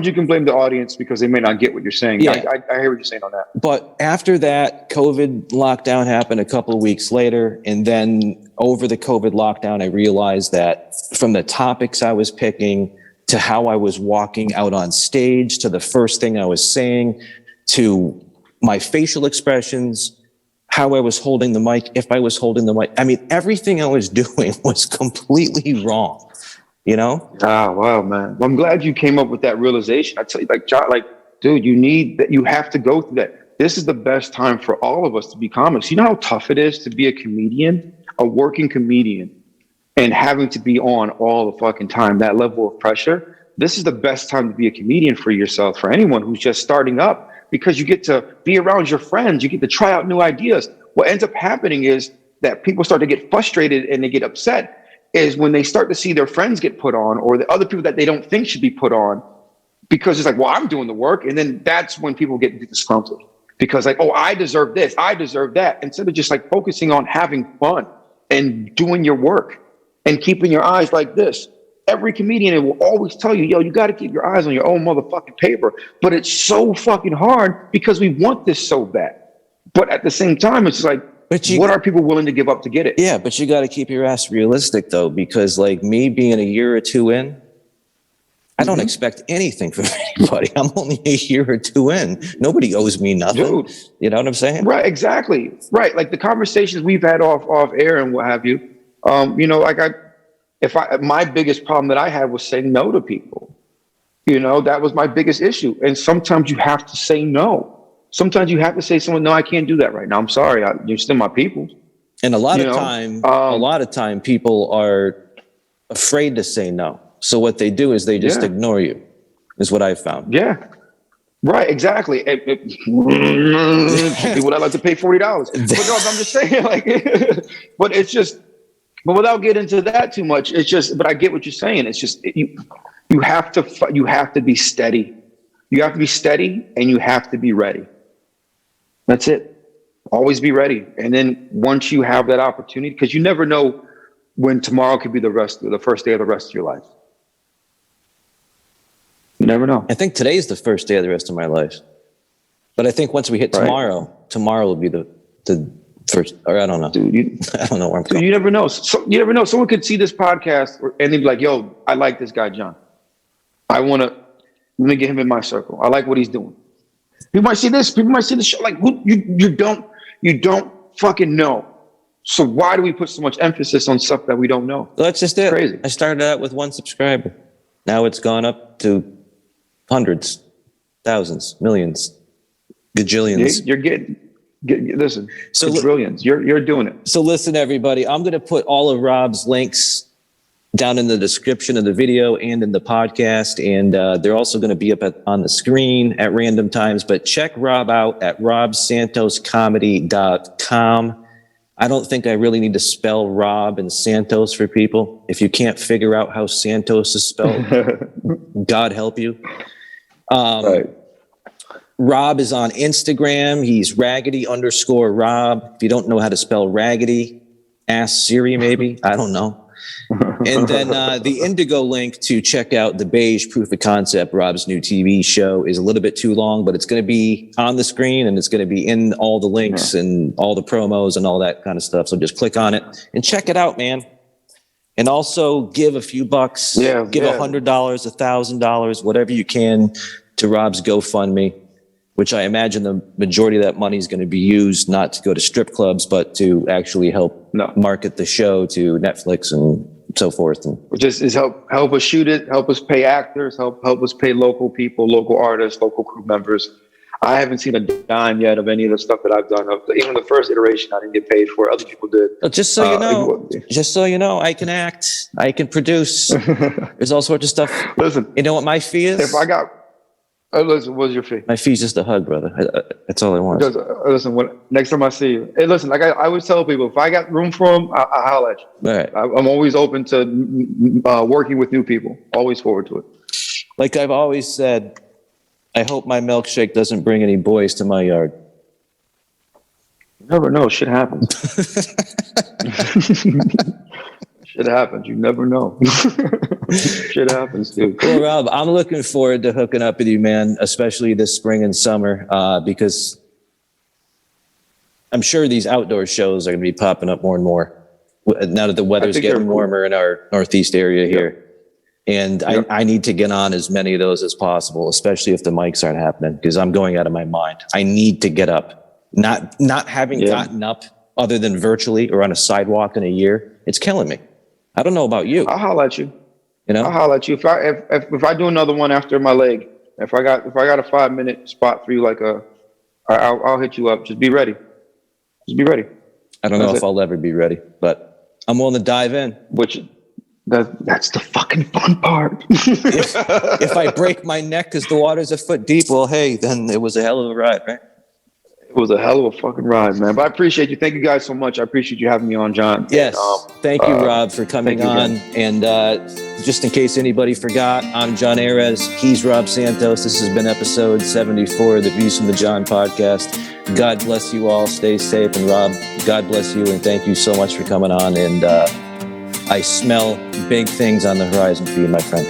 you can blame the audience because they may not get what you're saying. I hear what you're saying on that. But after that, COVID lockdown happened a couple of weeks later. And then over the COVID lockdown, I realized that from the topics I was picking to how I was walking out on stage, to the first thing I was saying, to my facial expressions, how I was holding the mic, if I was holding the mic. I mean, everything I was doing was completely wrong. You know? Ah, wow, man. Well, I'm glad you came up with that realization. I tell you, like, John, like, dude, you have to go through that. This is the best time for all of us to be comics. You know how tough it is to be a comedian, a working comedian, and having to be on all the fucking time, that level of pressure. This is the best time to be a comedian for yourself, for anyone who's just starting up, because you get to be around your friends. You get to try out new ideas. What ends up happening is that people start to get frustrated and they get upset is when they start to see their friends get put on or the other people that they don't think should be put on, because it's like, well, I'm doing the work. And then that's when people get disgruntled because like, oh, I deserve this, I deserve that. Instead of just like focusing on having fun and doing your work and keeping your eyes like this. Every comedian will always tell you, yo, you got to keep your eyes on your own motherfucking paper. But it's so fucking hard because we want this so bad. But at the same time, it's like, what are people willing to give up to get it? Yeah, but you got to keep your ass realistic, though, because like me being a year or two in, I don't expect anything from anybody. I'm only a year or two in. Nobody owes me nothing. Dude. You know what I'm saying? Right, exactly. Right. Like the conversations we've had off air and what have you. You know, like my biggest problem that I had was saying no to people. You know, that was my biggest issue. And sometimes you have to say no. Sometimes you have to say to someone, no, I can't do that right now. I'm sorry. You're still my people. And a lot of time people are afraid to say no. So what they do is they just ignore you, is what I've found. Yeah. Right, exactly. People that like to pay $40. But no, I'm just saying, like, but it's just, but without getting into that too much, it's just, but I get what you're saying. It's just, you have to be steady. You have to be steady and you have to be ready. That's it. Always be ready. And then once you have that opportunity, because you never know when tomorrow could be the first day of the rest of your life. You never know. I think today's the first day of the rest of my life. But I think once we hit tomorrow will be the first, or I don't know. Dude, I don't know where I'm going. You never know. So, you never know. Someone could see this podcast and they'd be like, yo, I like this guy, John. Let me get him in my circle. I like what he's doing. People might see this. People might see the show. Like, you don't fucking know. So why do we put so much emphasis on stuff that we don't know? Well, that's just it. Crazy. I started out with 1 subscriber. Now it's gone up to hundreds, thousands, millions, gajillions. You're getting listen. So gajillions. You're doing it. So listen, everybody. I'm going to put all of Rob's links down in the description of the video and in the podcast. And they're also going to be up on the screen at random times. But check Rob out at robsantoscomedy.com. I don't think I really need to spell Rob and Santos for people. If you can't figure out how Santos is spelled, God help you. Right. Rob is on Instagram. He's raggedy_Rob. If you don't know how to spell raggedy, ask Siri maybe. I don't know. And then the Indigo link to check out the Beige Proof of Concept, Rob's new TV show, is a little bit too long, but it's going to be on the screen and it's going to be in all the links and all the promos and all that kind of stuff. So just click on it and check it out, man. And also give a few bucks, give $100, $1,000, whatever you can to Rob's GoFundMe, which I imagine the majority of that money is going to be used not to go to strip clubs, but to actually help market the show to Netflix and so forth. And just is help us shoot it, help us pay actors, help us pay local people, local artists, local crew members. I haven't seen a dime yet of any of the stuff that I've done. Even the first iteration, I didn't get paid for. Other people did. Just so you know, I can act, I can produce. There's all sorts of stuff. Listen, you know what my fee is? If I got, listen, what's your fee? My fee's just a hug, brother. That's all I want. Listen, next time I see you, hey, listen, like I always tell people, if I got room for them, I'll holler at you. All right. I'm always open to working with new people. Always forward to it. Like I've always said, I hope my milkshake doesn't bring any boys to my yard. You never know. Shit happens. Shit happens. You never know. Shit happens, dude. Well, Rob, I'm looking forward to hooking up with you, man, especially this spring and summer, because I'm sure these outdoor shows are going to be popping up more and more now that the weather's getting warmer in our Northeast area here. And I need to get on as many of those as possible, especially if the mics aren't happening, because I'm going out of my mind. I need to get up. Not having gotten up other than virtually or on a sidewalk in a year, it's killing me. I don't know about you. I'll holler at you. You know, I'll holler at you if I do another one after my leg. If I got a 5-minute spot for you, I'll hit you up. Just be ready. Just be ready. I don't know if I'll ever be ready, but I'm willing to dive in. That's the fucking fun part. if I break my neck because the water's a foot deep, well, hey, then it was a hell of a ride, right? It was a hell of a fucking ride, man. But I appreciate you. Thank you guys so much. I appreciate you having me on, John. Yes. Thank you, Rob, for coming on. And just in case anybody forgot, I'm John Arez. He's Rob Santos. This has been episode 74 of the Views from the John podcast. God bless you all. Stay safe. And Rob, God bless you. And thank you so much for coming on. And I smell big things on the horizon for you, my friend.